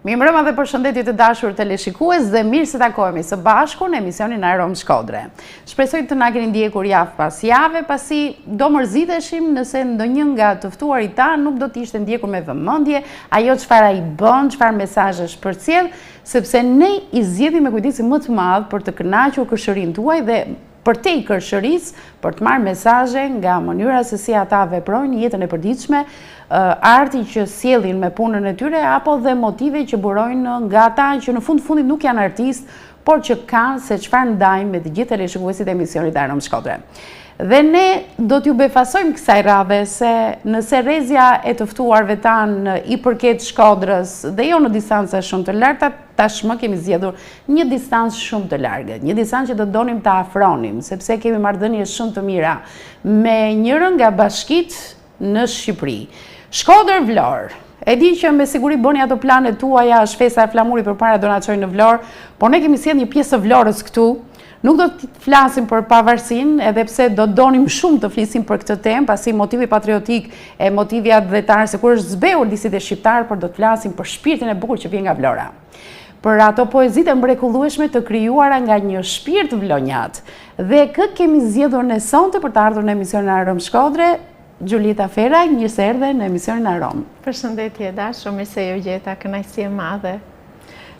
Mirëmbrëma dhe përshëndetje të dashur teleshikues dhe mirë se takohemi së bashku në emisionin Arom Shkodre. Shpresoj të na keni ndjekur javë pas jave, pasi do mërziteshim nëse ndonjë nga të ftuarit tan nuk do të ishte ndjekur me vëmendje ajo çfarë ai bën, çfarë mesazhesh përcjell, sepse ne i zgjedhim me kujdesin më të madh për të kënaqur kërshërinë tuaj dhe për te i kërshëris, për të marrë mesazhe nga mënyra se si ata veprojnë jetën e përditshme, arti që sjellin me punën e tyre, apo dhe motive që burojnë nga ata që në fundit nuk janë artist, por që kanë se çfarë ndajnë me të gjithë teleshikuesit e emisionit Arom Shkodre. Dhe ne do t'ju befasojmë kësaj radhe se nëse rrezja e të ftuarve tanë i përket Shkodrës dhe jo në distanca shumë të larta, tashmë kemi zgjedhur një distancë shumë të largë, një distancë që do donim të afronim, sepse kemi marrëdhënie shumë të mira me njërin nga bashkitë në Shqipëri. Shkodër Vlorë. E di që me siguri bëni ato planet tuaja, shfesa e flamurit përpara do na çojnë në Vlorë, por ne kemi sjellë një pjesë të Vlorës këtu. Nuk do të flasim për pavarësinë, edhe pse do donim shumë të flisim për këtë temë, pasi motivi patriotik e motivi atletar, se kur është zbehur disit e shqiptar, por do të flasim për shpirtin e bukur që vjen nga Vlora. Për ato poezitë e mrekullueshme të krijuara nga një shpirt vlonjat. Dhe kë kemi zgjedhur ne sonte për të ardhur në emisionin Arom Shkodre, Gjulieta Feraj, mirë se erdhe në emisionin Arom. Përshëndetje dashur, mirë se ju gjeta, kënaqësi e madhe.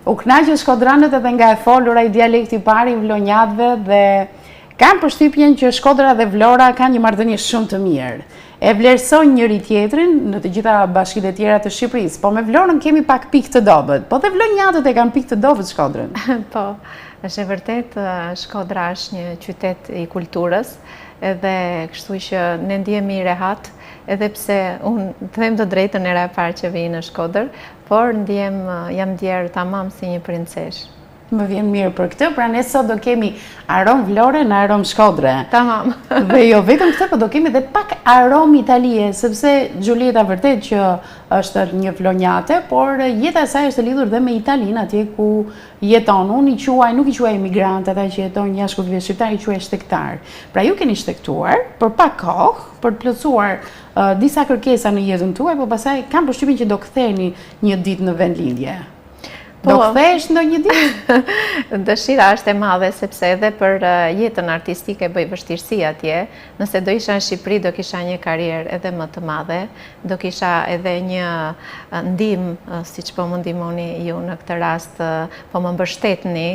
U kënaqën shkodranët edhe nga e folura i dialekti i parë i vlonjatëve dhe kam përshtypjen që Shkodra dhe Vlora kanë një marrëdhënie shumë të mirë. E vlerësojnë njëri tjetrin në të gjitha bashkitë e tjera të Shqipërisë, po me Vlorën kemi pak pikë të dobët. Po dhe vlonjatët e kanë pikë të dobët Shkodrën. Po, është e vërtet, Shkodra është një qytet i kulturës, edhe kështu që ne ndihemi rehat, edhe pse unë të them të drejtën era e parë që vi në Shkodër, por jam ndjerë tamam si një princesh. Më vjen mirë për këtë, pra ne sot do kemi Arom Vlore në Arom Shkodre. Tamam. Dhe jo vetëm këtë, por do kemi dhe pak arom italie, sepse Gjulieta vërtet që është një vlonjate, por jeta e saj është e lidhur dhe me Italinë, atje ku jeton. Unë nuk i quaj emigrant, ata që jetojnë jashtë kufive shqiptar, i quaj shtektar. Pra ju keni shtektuar për pak kohë, për të plotësuar disa kërkesa në jetën tuaj, por pastaj kam përshtypjen që do ktheheni një ditë në vendlindje. Do kthehesh ndonjë ditë? Dëshira është e madhe, sepse edhe për jetën artistike bëj vështirësi atje. Nëse do isha në Shqipëri, do kisha një karrierë edhe më të madhe, do kisha edhe një ndihmë, siç po më ndihmoni ju në këtë rast, po më mbështetni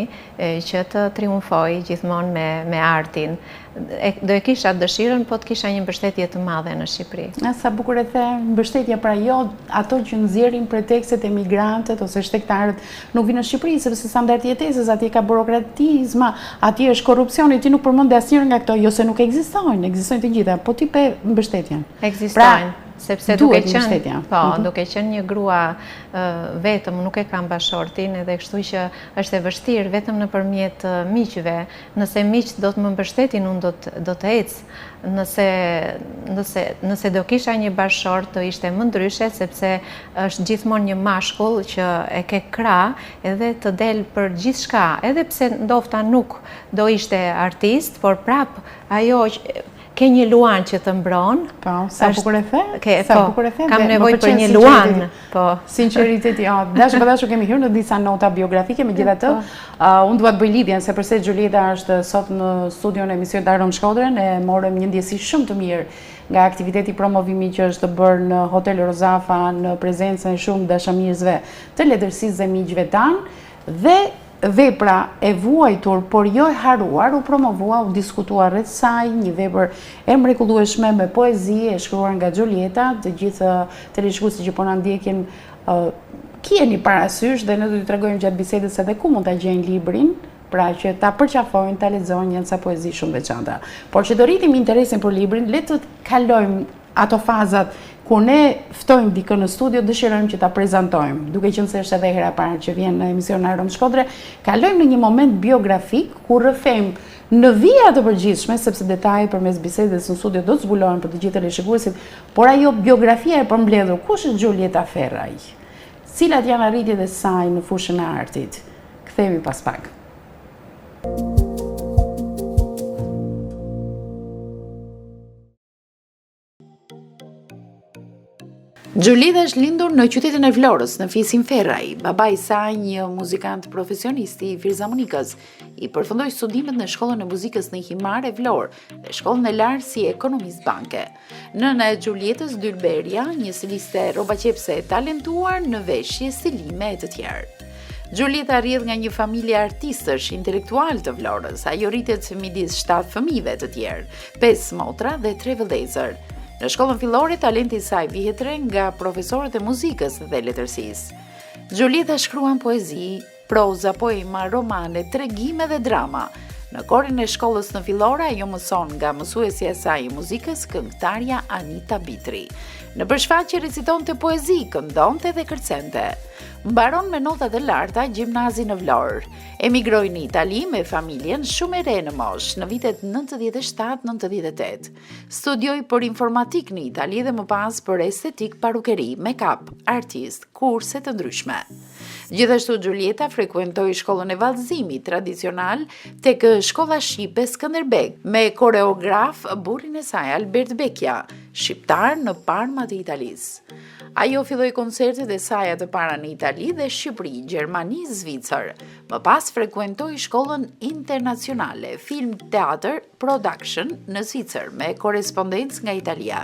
që të triumfoj gjithmonë me artin. Do e kisha dëshirën, po të kisha një mbështetje të madhe në Shqipëri. Sa bukur e the, mbështetja, pra jo ato që nxjerrin pretekstet e migrantët ose shtektarët nuk vinë në Shqipëri, sepse standardi jetesës atje ka burokratizma, atje është korrupsioni, ti nuk përmend asnjërin nga këto, jo se nuk ekzistojnë të gjitha, po ti pe mbështetjen. Ekzistojnë. Sepse duke qenë një grua vetëm, nuk e kam bashortin, edhe kështu që është e vështirë vetëm nëpërmjet miqve. Nëse miq do të më mbështetin, unë do të ecë. Nëse do kisha një bashort, do ishte më ndryshe, sepse është gjithmonë një mashkull që e ke krah edhe të del për gjithçka, edhe pse ndofta nuk do ishte artist, por prap ajo ke një luan që të mbron. Po, sa bukur e the? Kam nevojë për një luan. Sinqeriteti, dashur kemi hyrë në disa nota biografike, megjithatë, unë dua të bëj lidhjen se përse Gjulieta është sot në studion e emisionit Arom Shkodre, ne morëm një ndjesi shumë të mirë nga aktiviteti promovimi që është bërë në Hotel Rozafa në prezencën e shumë dashamirësve të letërsisë dhe miqve tanë dhe vepra e vuajtur, por jo e haruar, u promovua, u diskutua rreth saj, një vepër e mrekullueshme me poezi e shkruar nga Gjulieta, të gjithë teleshikuesit që po na ndjekin keni parasysh dhe ne do t'ju tregojmë gjatë bisedës edhe ku mund ta gjejnë librin, pra që ta përqafojnë, ta lexojnë, janë ca poezi shumë veçanta. Por që do rritim interesin për librin, le të kalojmë ato fazat kur ne ftojmë dikën në studio, dëshirojmë që ta prezantojmë, duke qenë se është edhe hera e parë që vjen në emisionin Arom Shkodre, kalojmë në një moment biografik ku rrëfejmë në vija të përgjithshme, sepse detajet përmes bisedës në studio do të zbulohen për të gjithë teleshikuesit, por ajo biografia e përmbledhur, kush është Gjulieta Feraj? Cilat janë arritjet e saj në fushën e artit? Kthehemi pas pak. Giulietta është lindur në qytetin e Vlorës, në Fisin Ferraj. Baba i saj, një muzikant profesionist i filharmonikës, i përfundoi studimet në Shkollën e Muzikës në Himar e Vlorë dhe Shkollën e Lartë si ekonomist banke. Nëna e Giuliettës, Dylberia, një stiliste rrobaqepse e talentuar në veshje, stilime e të tjerë. Giulietta rrjedh nga një familje artistësh intelektual të Vlorës. Ajo rritet midis 7 fëmijëve të tjerë, 5 motra dhe 3 vëllezër. Në shkollën fillore, talenti i saj vihet re nga profesorët e muzikës dhe letërsisë. Giulietta shkruan poezi, proza, poema, romane, tregime dhe drama. Në korin e shkollës në fillore, ajo mëson nga mësuesja e saj i muzikës, këngëtarja Anita Bitri. Në përshfaqje recitonte poezi, këndonte dhe kërcente. Mbaron me nota të larta gjimnazin në Vlorë. Emigroi në Itali me familjen shumë e re në moshë, në vitet 97-98. Studioi për informatik në Itali dhe më pas për estetik, parukeri, make-up, artist, kurse të ndryshme. Gjithashtu Giulietta frekuentoi shkollën e vallëzimit tradicional tek Shkolla Shqipe Skënderbeg me koreograf burrin e saj Albert Becchia, shqiptar në Parma të Italisë. Ajo filloi koncertet e saj të para në Itali dhe Shqipëri, Gjermani, Zvicër. Më pas frekuentoi shkollën internacionale Film Theater Production në Zvicër me korrespondencë nga Italia.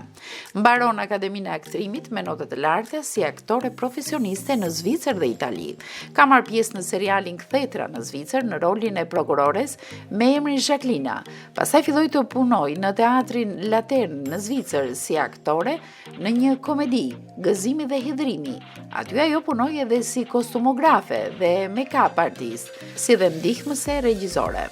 Mbaron Akademinë e Aktrimit me nota të larta si aktore profesioniste në Zvicër dhe Itali. Ka marrë pjesë në serialin Kthetra në Zvicër në rolin e prokurores me emrin Jacqueline. Pastaj filloi të punojë në teatrin Latern në Zvicër si aktore në një komedi, Gëzimi dhe Hidhrimi. Aty ajo punoi edhe si kostumografe dhe make-up artist, si dhe ndihmëse regjizore.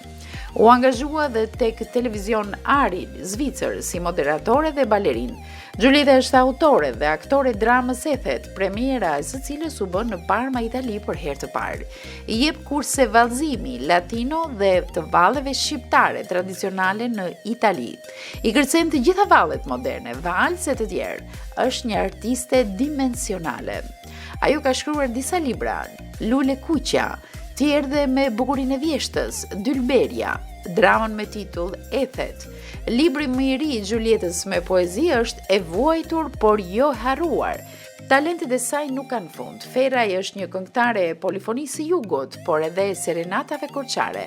U angazhua dhe tek televizion Ari, Zvicër, si moderatore dhe balerin. Giulietta është autore dhe aktore dramës Ethet, premiera e së cilës u bën në Parma, Itali për herë të parë. I jep kurse vallëzimi latino dhe të valleve shqiptare tradicionale në Itali. I kërcen të gjitha vallet moderne, valse të tjerë. Është një artiste dimensionale. Ajo ka shkruar disa libra, Lule Kuqja, ti erdhe me bukurinë e vjeshtës, Dylberia, dramën me titull Ethet. Libri më i ri i Giuliettës me poezi është E vuajtur por jo harruar. Talentet e saj nuk kanë fund. Ferraj është një këngëtare e polifonisë jugut, por edhe serenatave korçare.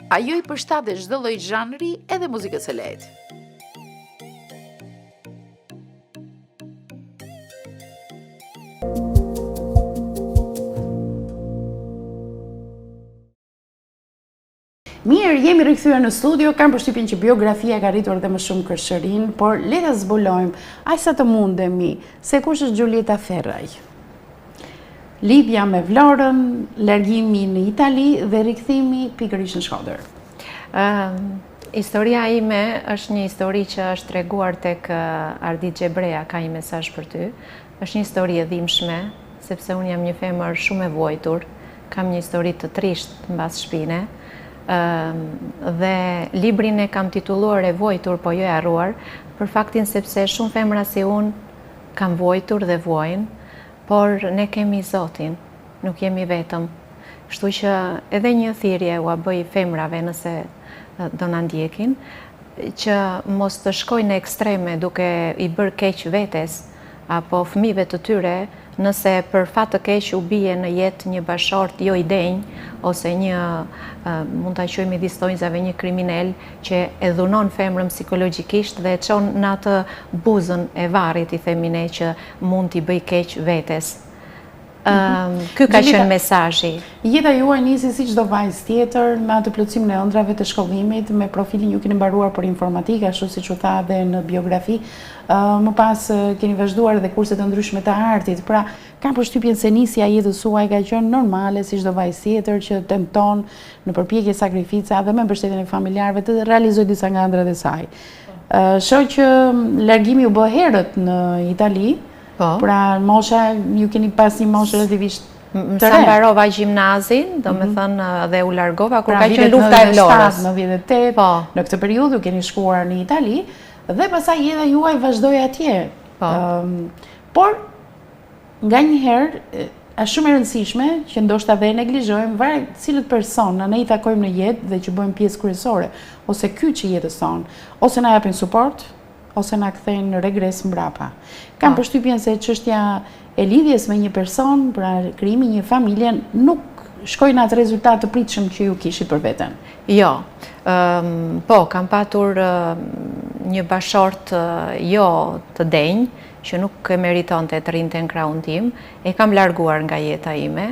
Ajo i përshtatet çdo lloj zhanri edhe muzikës së lehtë. Mirë, jemi rikthyer në studio, kam përshtypjen që biografia ka rritur dhe më shumë kërshërin, por le ta zbulojmë, aq sa të mundemi, se kush është Giulietta Ferraj. Lidhja me Vlorën, largimi në Itali dhe rikthimi pikërisht në Shkodër. Historia ime është një histori që është treguar tek Ardit Xhebrea, ka një mesazh për ty. Është një histori e dhimbshme, sepse unë jam një femër shumë e vuajtur, kam një histori të trisht mbas shpine. Dhe librin e kam titulluar E vuajtur po jo e harruar, për faktin sepse shumë femra si unë kam vuajtur dhe vuajnë, por ne kemi Zotin, nuk jemi vetëm. Kështu që edhe një thirrje u bëj femrave nëse do na ndjekin, që mos të shkojnë në ekstreme duke i bërë keq vetes apo fëmijëve të tyre, nëse për fat të keq u bie në jetë një bashort jo i denj, ose një, mund ta quajmë midis thonjzave, një kriminal që e dhunon femrën psikologjikisht dhe e çon në atë buzën e varrit, i themi ne, që mund t'i bëj keq vetes. Ky ka qenë mesazhi. Jeta juaj nisi si çdo vajzë tjetër, me atë plotësimin e ëndrave të shkollimit, me profilin ju keni mbaruar për informatikë, ashtu siç u tha edhe në biografi. Më pas keni vazhduar edhe kurse të ndryshme të artit. Pra, kam përshtypjen se nisja e jetës suaj ka qenë normale si çdo vajzë tjetër që tenton në përpjekje sakrifica dhe me mbështetjen e familjarëve të realizojë disa nga ëndrat e saj. Shoh që largimi u bë herët në Itali. Pra, mosha, ju keni pas një moshë relativisht të re. Sa mbarova gjimnazin, do me thënë dhe u largova, kur ka qenë lufta e Vlorës. 97, në këtë periudhë keni shkuar në Itali, dhe pastaj jeta juaj vazhdoi atje. Por, nga një herë, është shumë e rëndësishme që ndoshta dhe neglizhojmë varet cilët persona ne i takojmë në jetë dhe që bëjmë pjesë kryesore, ose kyçi jetës tonë, ose na japin suport, ose na kthejnë në regres mbrapa. Kam përshtypjen se çështja e lidhjes me një person, pra krijimi një familje, nuk shkojnë atë rezultat të pritshëm që ju kishit për veten. Jo, po, kam patur një bashort jo të denj, që nuk e meritonte të rinte në krahun tim, e kam larguar nga jeta ime,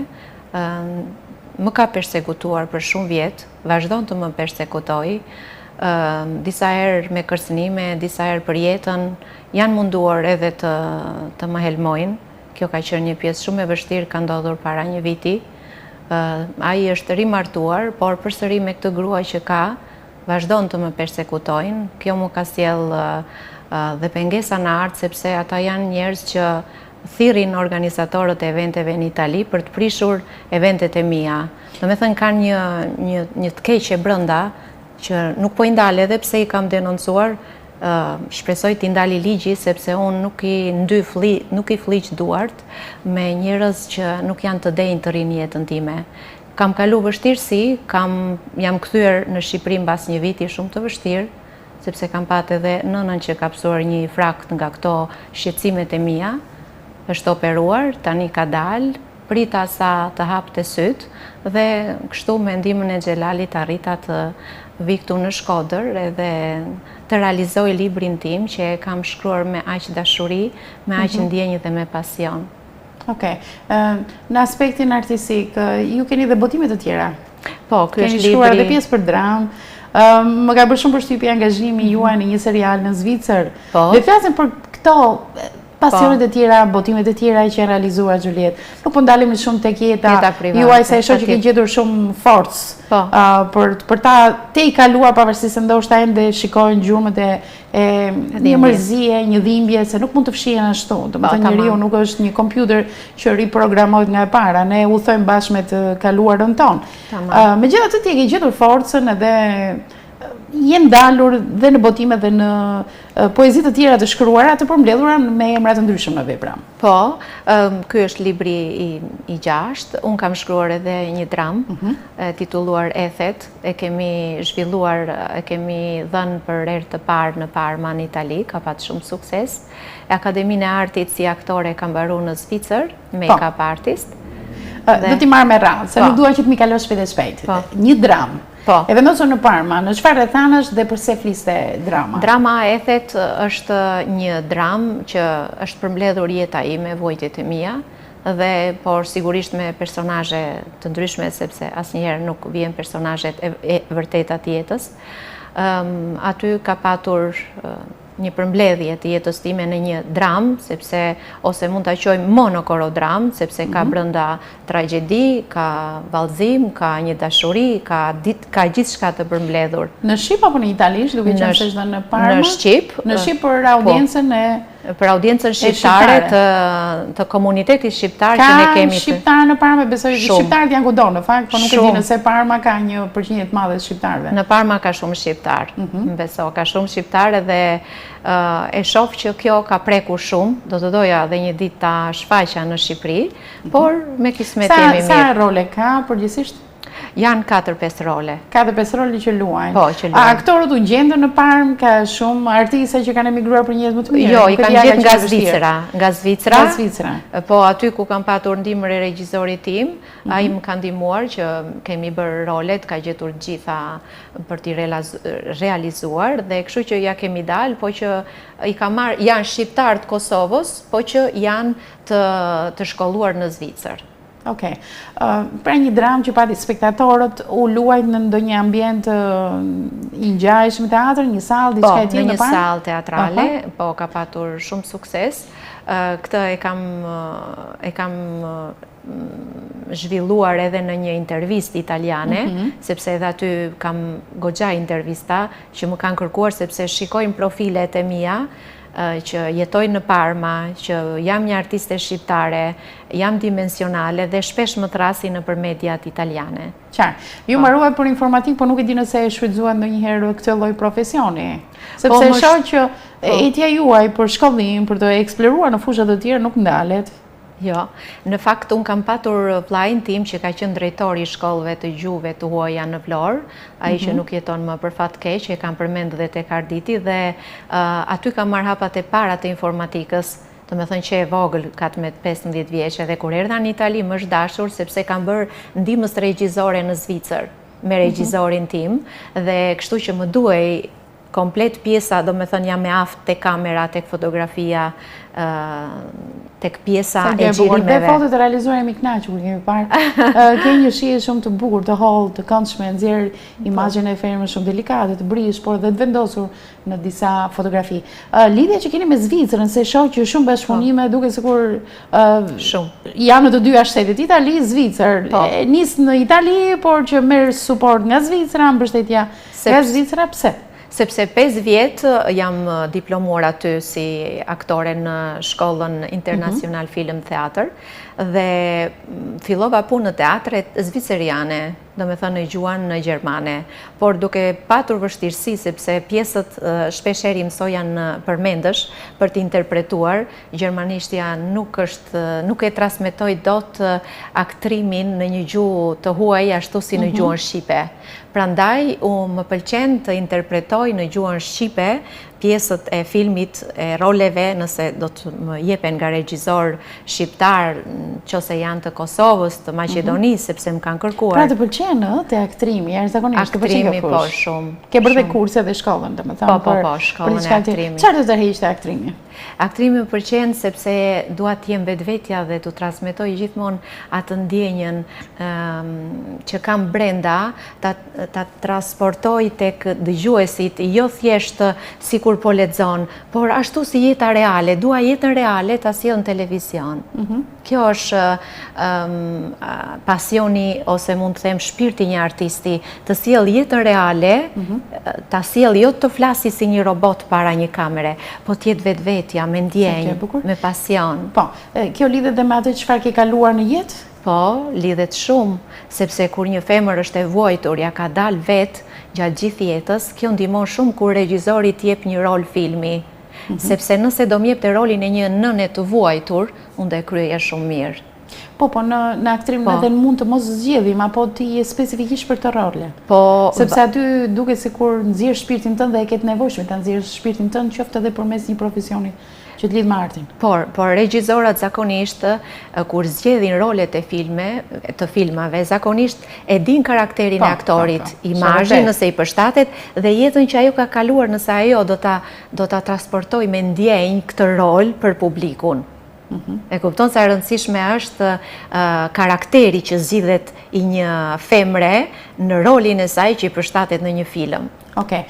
më ka persekutuar për shumë vjetë, vazhdon të më persekutoj, disa herë me kërcënime, disa herë për jetën, janë munduar edhe të më helmojnë. Kjo ka qenë një pjesë shumë e vështirë, ka ndodhur para një viti. Ai është rimartuar, por përsëri me këtë grua që ka, vazhdon të më persekutojnë. Kjo mu ka sjell dhe pengesa në art, sepse ata janë njerëz që thirrin organizatorët e eventeve në Itali për të prishur eventet e mia. Domethënë kanë një të keqe brenda që nuk po i ndal, edhe pse i kam denoncuar, shpresoj t'i ndali ligji, sepse unë nuk i fliq duart me njerëz që nuk janë të denjë të rinë jetën time. Kam kalu vështirësi, jam kthyer në Shqipëri mbas një viti shumë të vështirë, sepse kam patë edhe nënën që ka psuar një frakt nga këto shqetësimet e mia, është operuar, tani ka dalë, prita sa të hapte syt, dhe kështu me ndihmën e Xhelalit arrita të vi këtu në Shkodër edhe të realizoj librin tim që e kam shkruar me aq dashuri, me aq ndjenjë dhe me pasion. Okej. Në aspektin artistik, ju keni dhe botime të tjera. Po, ky është libri. Keni shkruar edhe pjesë për dramë. Më ka bërë shumë përshtypje angazhimi juaj në një serial në Zvicër. Le të flasim për këto pasionet e tjera, botimet e tjera që janë realizuar, Juliet. Nuk po ndalemi shumë tek jeta juaj, se e shoh që ke gjetur shumë forcë për ta te i kaluar, pavarësisht se ndoshta ende shikojnë gjurmët e një mërzie, një dhimbje, se nuk mund të fshihen ashtu. Domethënë njeriu nuk është një kompjuter që riprogramohet nga e para, ne udhtojmë bashkë me të kaluarën tonë. Megjithatë ti e ke gjetur forcën edhe jenë dalur dhe në botime dhe në poezitë të tjera të shkruara të përmbledhura me emra të ndryshëm në vepra. Po, ky është libri i 6. Unë kam shkruar edhe një dramë titulluar Ethet. E kemi zhvilluar, e kemi dhënë për herë të parë në Parma në Itali, ka patë shumë sukses. Akademinë e Artit si aktore kam mbaruar në Zvicër, make-up artist. Do t'i marrë me radhë, se nuk dua që t'mi kalosh shpejt. Një dramë. E vendosur në Parma, në çfarë rrethanash dhe përse fliste drama? Drama Ethet është një dramë që është përmbledhur jeta ime, vojtjet e mia, por sigurisht me personazhe të ndryshme, sepse asnjëherë nuk vjen personazhet e vërteta të jetës. Aty ka patur një përmbledhje të jetës time në një dramë, sepse ose mund ta quajmë monokorodram, sepse ka brenda tragjedi, ka vallëzim, ka një dashuri, ka gjithçka të përmbledhur. Në Shqip apo në italisht, duke qenë se është në Parma? Në Shqip. Në Shqip për audiencën për audiencën shqiptare të komunitetit shqiptar që ne kemi. Ka shqiptarë në Parma, besoj që shqiptarët janë kudo në fakt, po nuk e di nëse Parma ka një përqindje të madhe të shqiptarëve. Në Parma ka shumë shqiptarë, besoj, ka shumë shqiptarë dhe e shoh që kjo ka prekur shumë, do të doja dhe një ditë ta shfaqja në Shqipëri, por me kismet jemi mirë. Sa role ka përgjithsisht? Janë 4-5 role. 4-5 role që luajnë. Po, që luajnë. Aktorët u gjendën në Parmë, ka shumë artista që kanë emigruar për një jetë më të mirë. Jo, i kanë gjetë nga Zvicra. Nga Zvicra. Po, aty ku kam patur ndihmën e regjisorit tim, ai më ka ndihmuar që kemi bërë rolet, ka gjetur gjitha për t'i realizuar dhe kështu që ja kemi dalë, po që i ka marrë, janë shqiptar të Kosovës, po që janë të shkolluar në Zvicër. Okej. Pra një dramë që pati spektatorët u luajt në ndonjë ambient i ngjajshëm teatr, një sallë, diçka e tillë në Parmë? Po, në një sallë teatrale, po ka patur shumë sukses. Këtë e kam zhvilluar edhe në një intervistë italiane, sepse edhe aty kam goxha intervista që më kanë kërkuar sepse shikojnë profilet e mia, që jetoj në Parma, që jam një artiste shqiptare, jam dimensionale dhe shpesh më thrasin nëpër mediat italiane. Qartë. Ju mbaruaj për informatik, por nuk e di nëse e shfrytzuat ndonjëherë këtë lloj profesioni. Sepse shoh që etja juaj për shkollim, për të eksploruar në fusha të tjera nuk ndalet. Jo, në fakt unë kam patur vllajin tim që ka qenë drejtori i shkollëve të gjuhëve të huaja në Vlorë, ai që nuk jeton më për fat keq, e kam përmendur edhe tek Arditi dhe aty kam marrë hapat e para të informatikës. Do me thënë që e vogël ka të me 15 vjeqe dhe kur erdha në Itali më është dashur sepse kam bërë ndihmës regjizore në Zvicër me regjizorin tim dhe kështu që më duhej komplet pjesa, do me thënë jam me aft tek kamera, tek fotografia, tek pjesa e xhirimeve. Dhe fotot e realizuar e mi knaqë, kur kemi parë. Ke një shije shumë të bukur, të hollë, të këndshme, nxjerr imazhin e fermës shumë delikate, të brish, por dhe të vendosur në disa fotografi. Lidhja që keni me Zvicrën, se shoh që shumë bashkëpunime, duke sikur janë në të dyja shtetet, Itali, Zvicër. Nis në Itali, por që merr suport nga Zvicra, mbështetja nga Zvicra, pse? Sepse 5 vjetë jam diplomuar aty si aktore në shkollën internacional film theatr dhe fillova punë në teatret zviceriane, do me thënë në gjuhën në gjermane, por duke patur vështirësi sepse pjesët shpeshherë i mësoja në përmendësh për të interpretuar, gjermanishtja nuk e transmetoj dot aktrimin në një gjuhë të huaj ashtu si në gjuhën shqipe. Prandaj më pëlqen të interpretoj në gjuhën shqipe pjesët e filmit, e roleve, nëse do të më jepen nga regjizor shqiptar, qose janë të Kosovës, të Maqedonisë, sepse më kanë kërkuar. Pra të pëlqen, te aktrimi, jashtëzakonisht të pëlqen Aktrimi, po, shumë. Ke bërë dhe kurse dhe shkollën, të më thëmë. Po, shkollën e aktrimi. Çfarë të tërheqte aktrimi? Aktrimi më pëlqen sepse dua të jem vetvetja dhe të transmetoj gjithmonë atë ndjenjën që kam brenda, ta transportoj tek dëgjuesit, jo thjesht sikur po lexon, por ashtu si jeta reale, dua jetën reale ta sjell në televizion. Kjo është pasioni ose mund të them shpirti një artisti, të sjell jetën reale, ta sjell jo të flasi si një robot para një kamere, po të jetë vetvetja, me ndjenjë, me pasion. Po, kjo lidhet dhe me atë çfarë ke kaluar në jetë? Po, lidhet shumë, sepse kur një femër është e vuajtur, ja ka dalë vetë gjatë gjithë jetës, kjo ndihmon shumë kur regjizori t'jep një rol filmi. Sepse nëse do m'jepte rolin e një nëne të vuajtur, unë do e kryeja shumë mirë. Po, në aktrim edhe mund të mos zgjedhim, apo ti je specifikisht për të role. Sepse aty duke sikur nxjerr shpirtin tënd dhe e ketë nevojshme ta nxjerrësh shpirtin tënd qoftë edhe përmes një profesioni që të lidh me artin. Por regjizorat zakonisht kur zgjedhin rolet e filmave, zakonisht e din karakterin e aktorit, imazhin nëse i përshtatet dhe jetën që ajo ka kaluar nëse ajo do ta transportoj me ndjenjë këtë rol për publikun. E kupton sa e rëndësishme është karakteri që zgjidhet i një femre në rolin e saj që i përshtatet në një film. Okej.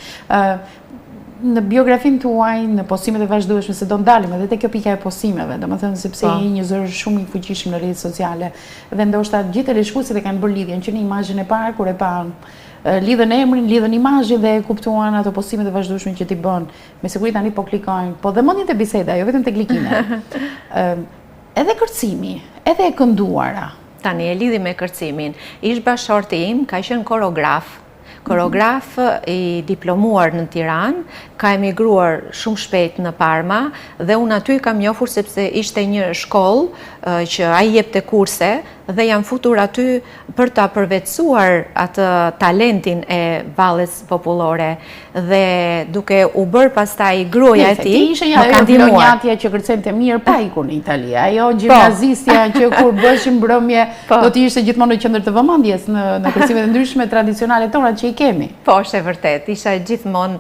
Në biografin tuaj, në postimet e vazhdueshme, se do ndalim edhe te kjo pika e postimeve, domethënë sepse je një zër shumë i fuqishëm në rrjetet sociale dhe ndoshta gjithë televizionistët e kanë bërë lidhjen që në imazhin e parë kur e pan lidhën emrin, lidhën imazhin dhe kuptuan ato postimet e vazhdueshme që ti bën. Me siguri tani po klikojnë, po dhe mendjen te biseda, jo vetëm te klikime. Edhe kërcimi, edhe e kënduara. Tani e lidhi me kërcimin. Ish bashorti im ka qenë koreograf i diplomuar në Tiranë, ka emigruar shumë shpejt në Parma dhe unë aty kam njohur sepse ishte një shkollë që ai jepte kurse dhe jam futur aty për ta përvetësuar atë talentin e vallës popullore dhe duke u bërë pastaj gruaja e tij, më ka ndihmuar. Filonjatja që kërcente mirë pa ikur në Itali. Ajo gjimnazistja që kur bëshim mbrëmje do të ishte gjithmonë në qendër të vëmendjes në kërcimet e ndryshme tradicionale tona që i kemi. Po, është e vërtet. Isha gjithmonë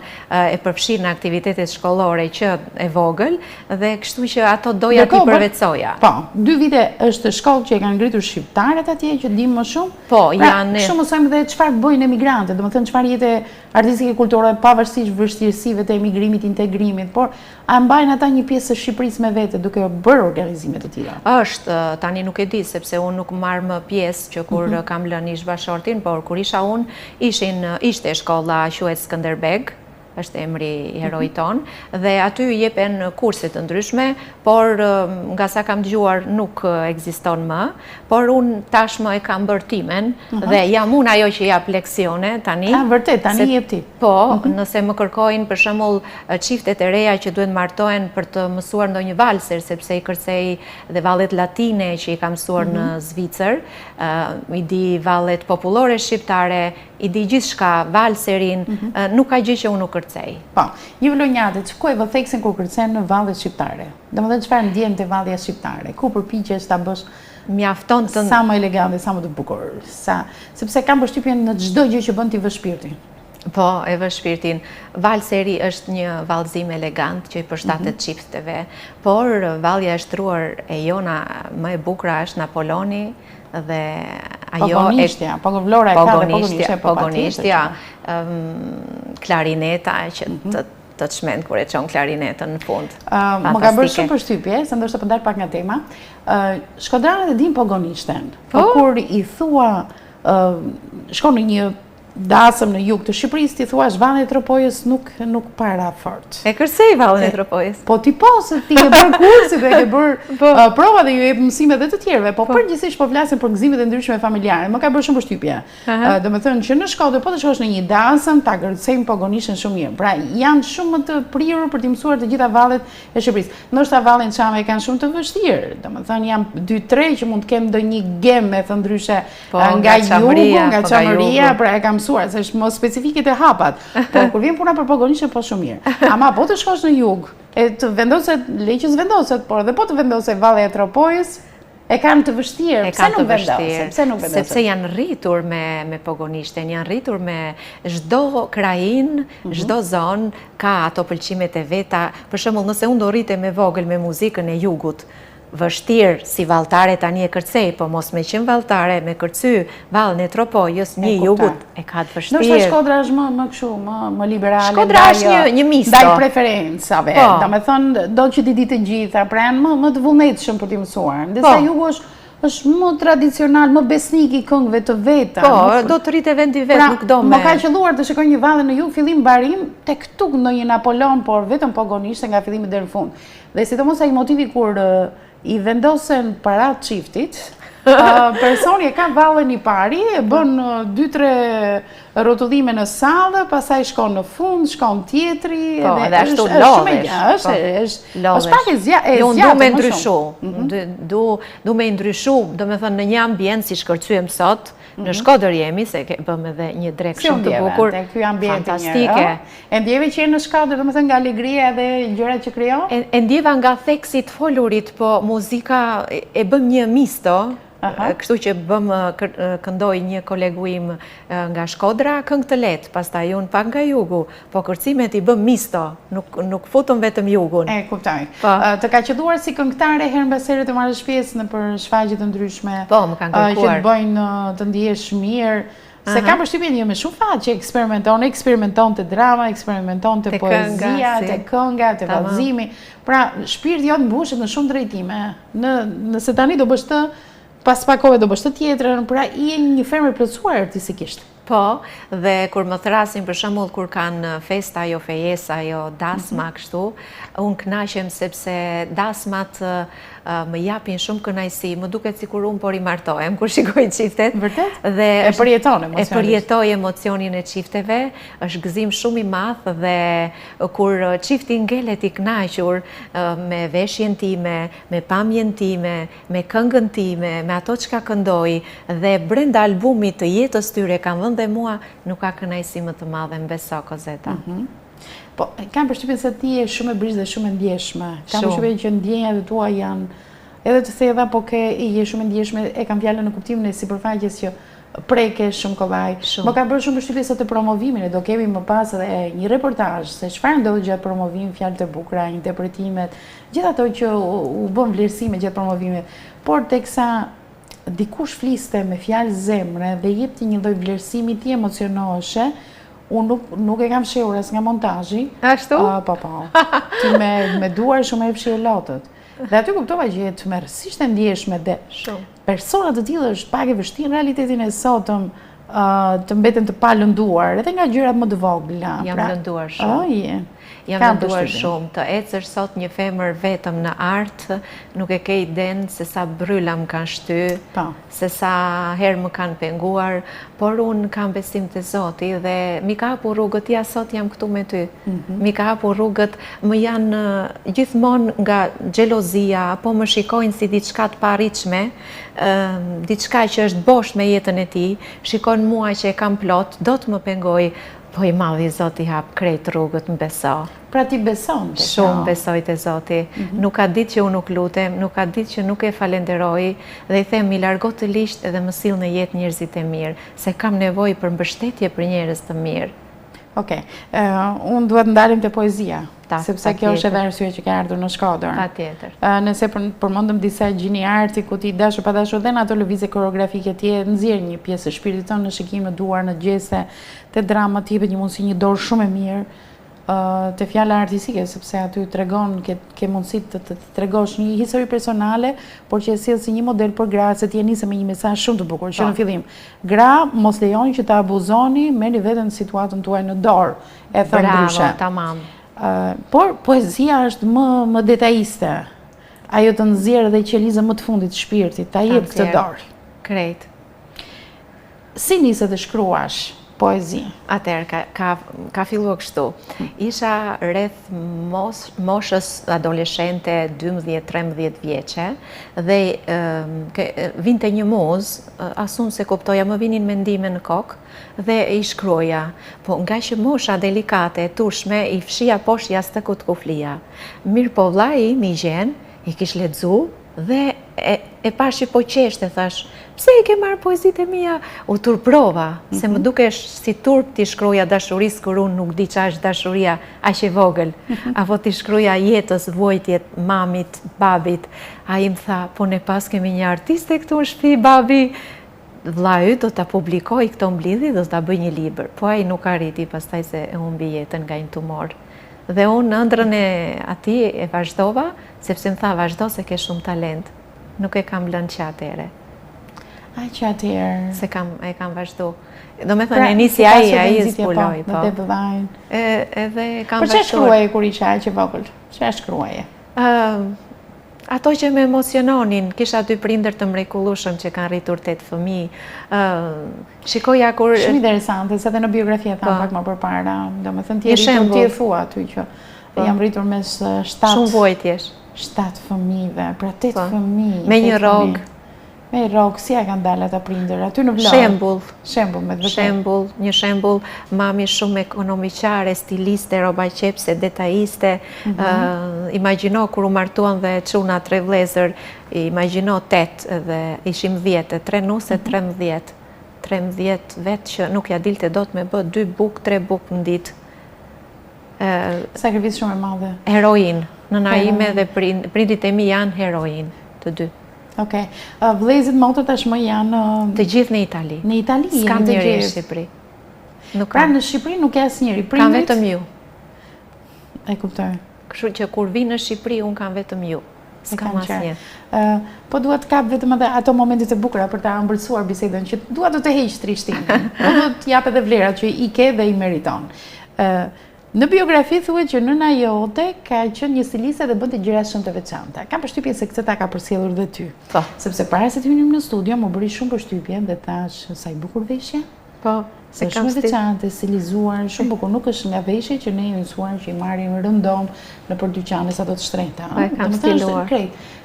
e përfshirë në aktivitetet shkollore që e vogël dhe kështu që ato doja t'i përvetësoja. Po, 2 vite është shkollë që e kanë ngritur shqiptarët atje që dim më shumë. Po, janë. Shumë mësojmë dhe çfarë bëjnë emigrantët, domethënë çfarë jetë artistike kulturore pavarësisht vështirësive të emigrimit, integrimit, por a mbajnë ata një pjesë të Shqipërisë me vete duke bërë organizime të tilla? Është, tani nuk e di sepse unë nuk marr më pjesë që kur kam lënë ish bashortin, por kur isha unë ishte shkolla quhet Skënderbeg, është emri i heroi ton, dhe aty jepen kurse të ndryshme, por nga sa kam dëgjuar nuk ekziston më, por unë tashmë e kam bërë timen dhe jam unë ajo që jap leksione tani. Vërtet, tani jep ti. Po, nëse më kërkojnë për shembull çiftet e reja që duhet martohen për të mësuar ndonjë valser, sepse i kërcej dhe vallet latine që i kam mësuar në Zvicër, i di vallet popullore shqiptare, i di gjithçka, valserin, nuk ka gjë që unë nuk kërcej. Po, një vlonjate, ku e vëtheksin kur kërcen në vallet shqiptare? Domethënë çfarë ndjen te vallja shqiptare? Ku përpiqesh ta bësh mjafton të sa më elegante, sa më të bukur, sepse kam përshtypjen në çdo gjë që bën ti vë shpirtin. Po, e vë shpirtin. Valseri është një vallëzim elegant që i përshtatet çifteve, por vallja e shtruar e jona më e bukur është Napoloni dhe ajo Pogonishtja, Vlora e ka dhe Pogonishtja, klarineta që të çmend kur e çon klarinetën në fund. Më ka bërë shumë përshtypje, se ndoshta po ndal pak nga tema. Shkodranët e din Pogonishten, por kur i thua shkon në një dasëm në jug të Shqipërisë, ti thua Vallën e Tropojës nuk para fort. E kërcej Vallën e Tropojës. Po ti po, se ti ke bërë kurse dhe ke bërë prova dhe ju jep mësime dhe të tjerëve, po përgjithsisht po flasim për gëzimet e ndryshme familjare. Më ka bërë shumë përshtypje. Domethënë që në Shkodër po të shkosh në një dasëm, ta kërcejmë Pogonishten shumë mirë. Pra janë shumë më të prirur për të mësuar të gjitha vallet e Shqipërisë. Ndoshta vallin Çame kanë shumë të vështirë. Domethënë janë 2-3 që mund të kenë ndonjë gemë të ndryshe nga jugu, nga Çameria, pra e kam se është më specifike të hapat, por kur vjen puna për Pogonishten po shumë mirë. Ama po të shkosh në jug, e të vendoset, leqës vendoset, por dhe po të vendoset Vallja e Tropojës, e kanë të vështirë. Pse nuk vendoset? Sepse janë rritur me Pogonishten, janë rritur me çdo krain, çdo zonë ka ato pëlqimet e veta. Për shembull, nëse unë do rritem me vogël me muzikën e jugut, vështirë si valltare tani e kërcej, po mos me qenë valltare, me kërcy Vallën e Tropojës, një jugut e ka të vështirë. Ndoshta Shkodra është më kështu, më liberale. Shkodra është një misto. Ndaj preferencave. Domethënë, do që ti di të gjitha, pra janë më të vullnetshëm për t'i mësuar. Ndërsa jugu është më tradicional, më besnik i këngëve të veta. Po, do të rritë vendi vetë, nuk do me... Më ka qelluar të shikoj një vallë në jug, fillim barim, tek tuk ndonjë Napolon, por vetëm Pogonishten nga fillimi deri në fund. Dhe sidomos ai motivi kur i vendosen para çiftit, personi e ka vallën i pari, e bën 2-3 rrotullime në sallë, pastaj shkon në fund, shkon tjetri, dhe ashtu lodhesh. Është pak e zgjatë. Jo, du me ndryshu. Du me ndryshu, do me thënë në një ambient si shkërcyem sot, në Shkodër jemi, se bëm edhe një drek shumë të bukur, fantastike. E ndjeve që në Shkodër, do me thënë nga alegria dhe gjërat që krijon? E ndjeva nga theksit folurit, po muzika e bëm një misto, kështu që këndoj një kolegu im nga Shkodra, këngë të letë, pastaj unë pak nga jugu, po kërcimet i bëm misto, nuk futëm vetëm jugun. E, kuptoj. Të ka qelluar si këngëtare herë mbas here të marrësh pjesë në për shfaqje të ndryshme? Po, më kanë kërkuar. Që të bëjnë të ndihesh mirë. Se kam përshtypjen jo me shumë fat që eksperimenton të drama, eksperimenton të poezia, të kënga, të vallëzimi. Pra, shpirti jot mbushet në shumë drejtime. Nëse tani do bësh të, pas pak kohë do bësh të tjetrën, pra je një fermer plotësuar artistikisht. Po, dhe kur më thrasin për shembull kur kanë festa jo fejesa, jo dasma kështu, unë kënaqem sepse dasmat më japin shumë kënaqësi, më duket sikur unë po rimartohem kur shikoj çiftet. Vërtet? Dhe e përjeton emocionin. E përjetoj emocionin e çifteve, është gëzim shumë i madh dhe kur çifti ngelet i kënaqur me veshjen time, me pamjen time, me këngën time, me ato çka këndoj dhe brenda albumit të jetës tyre kanë vënë dhe mua nuk ka kënaqësi më të madhe më beso Kozeta. Po, kam përshtypjen se ti je shumë e brisë dhe shumë e ndjeshme. Kam përshtypjen që ndjenjat e tua janë edhe të thella, po je shumë e ndjeshme, e kam fjalën në kuptimin e sipërfaqes që preke shumë kollaj. Më ka bërë shumë përshtypje sot të promovimin, do kemi më pas edhe një reportazh se çfarë ndodhi gjatë promovimit, fjalët e bukura, interpretimet, gjithë ato që u bën vlerësime gjatë promovimit. Por teksa dikush fliste me fjalë zemre dhe jepti një lloj vlerësimi, ti emocionoheshe, unë nuk e kam shehur as nga montazhi. Ashtu? Po. Ti me duar shumë e fshi lotët. Dhe aty kuptova që jetë tmerrsisht e ndjeshme dhe persona të tillë është pak e vështirë në realitetin e sotëm të mbeten të palënduar, edhe nga gjërat më të vogla. Jam lënduar shumë. Jam lënduar shumë, të ecësh sot një femër vetëm në artë, nuk e ke iden se sa bryla më kanë shty, se sa herë më kanë penguar, por unë kam besim të Zoti dhe mi ka hapur rrugët, ja sot jam këtu me ty. Mi ka hapur rrugët, më janë gjithmonë nga xhelozia, apo më shikojnë si diçka të paritshme, diçka që është bosh me jetën e tij, shikojnë mua që e kam plot, do të më pengoj. Po i madhi Zoti hap krejt rrugët, më beso. Pra ti beson të shumë besoj të Zoti. Nuk ka ditë që unë nuk lutem, nuk ka ditë që nuk e falenderoj dhe i them mi largo të lisht edhe më sill në jetë njerëzit e mirë, se kam nevojë për mbështetje për njerëz të mirë. Okej, unë duhet ndalim të poezia, sepse kjo është edhe arsye që ka ardhur në Shkodër. Patjetër. Nëse përmendëm disa gjini arti ku ti dashur pa dashur dhe në ato lëvizje koreografike ti nxjerr një pjesë e shpirtit tonë në shikim, në duar, në gjese, te drama, ti jepet një mundësi, një dorë shumë e mirë te fjala artistike, sepse aty tregon ke mundësi të tregosh një histori personale, por që e sjell si një model për gratë, se ti e nisë me një mesazh shumë të bukur, që në fillim, gra, mos lejoni që të abuzoni, merrni veten në situatën tuaj në dorë, e thënë ndryshe. Bravo, tamam. Por poezia është më detajiste. Ajo të nxjerrë dhe qelizën më të fundit të shpirtit, ta jep këtë dorë. Krejt. Si nise të shkruash poezi? Atëherë, ka filluar kështu. Isha rreth moshës adoleshente 12-13 vjeçe dhe vinte një muzë, asun se kuptoja, më vinin mendime në kokë dhe i shkruaja. Po nga që mosha delikate, tushme, i fshia poshtë jashtëkut kuflia. Mirë po vllai im i gjen, i kish lexu dhe e pash që po qeshte, thash, pse i ke marrë poezitë e mia? U turprova, se më dukesh si turp ti shkruaja dashurisë kur unë nuk di çfarë është dashuria aq e vogël, apo ti shkruaja jetës, vojtjet, mamit, babit. Ai më tha, po ne pas kemi një artiste këtu në shtëpi, babi. Vlla yt do ta publikoj këto mblidhje, do ta bëj një libër. Po ai nuk arriti, pastaj se e humbi jetën nga një tumor. Dhe unë në ëndrrën e atij e vazhdova, sepse më tha vazhdo se ke shumë talent. Nuk e kam lënë që atëre. Ai që atëherë. Se e kam vazhdu. Do me thënë, e nisi ai e zbuloj. Në te vëllajnë. Edhe kam vazhdu. Për që shkruaje kur isha aq e vogël? Çfarë shkruaje? Ato që me emociononin, kisha 2 prindër të mrekullueshëm që kanë rritur 8 fëmijë. Shikoja kur... Shumë interesante, se edhe në biografia thamë pak më përpara. Do me thënë, ti e thua aty që jam rritur mes 7... Shumë vojtjesh. 7 fëmijëve, pra 8 fëmijë. Me një rogë. Me rogë, si ja kanë dalë ata prindër? Aty në Vlorë. Shembull, me vërtet. Një shembull, mami shumë ekonomiqare, stiliste, roba qepse, detajiste. Imagjino kur u martuan dhe çuna 3 vëllezër, imagjino 8 dhe ishim 10, 3 nuse, 13. 13 vetë që nuk ja dilte dot me bë 2 buk, 3 buk në ditë. Sakrificë shumë e madhe. Heroin. Nëna ime dhe prindit e mi janë heroin, të 2. Okej. Vëllezërit motër tashmë janë... Të gjithë në Itali. Në Itali janë të gjithë. S'kam njëri në Shqipëri. Pra në Shqipëri nuk ka asnjëri. Kam vetëm ju. E kuptoj. Kështu që kur vi në Shqipëri, unë kam vetëm ju. S'kam asnjë. Po dua të kap vetëm edhe ato momentet e bukura për ta ëmbëlsuar bisedën, që dua të heq trishtimin. Po do të jap edhe vlerat që i ke dhe i meriton. Në biografi thuhet që nëna jote ka qenë një stiliste dhe bënte gjëra shumë të veçanta. Kam përshtypjen se këtë ta ka përcjellur dhe ty. Po. Sepse para se të vinim në studio, më bëri shumë përshtypje dhe thash sa i bukur veshja. Po. Se shumë veçante, stilizuar, shumë bukur. Nuk është nga veshje që ne mësuar që i marrim rëndom në për dyqane sa do të shtrenjta. Po, e kam stiluar.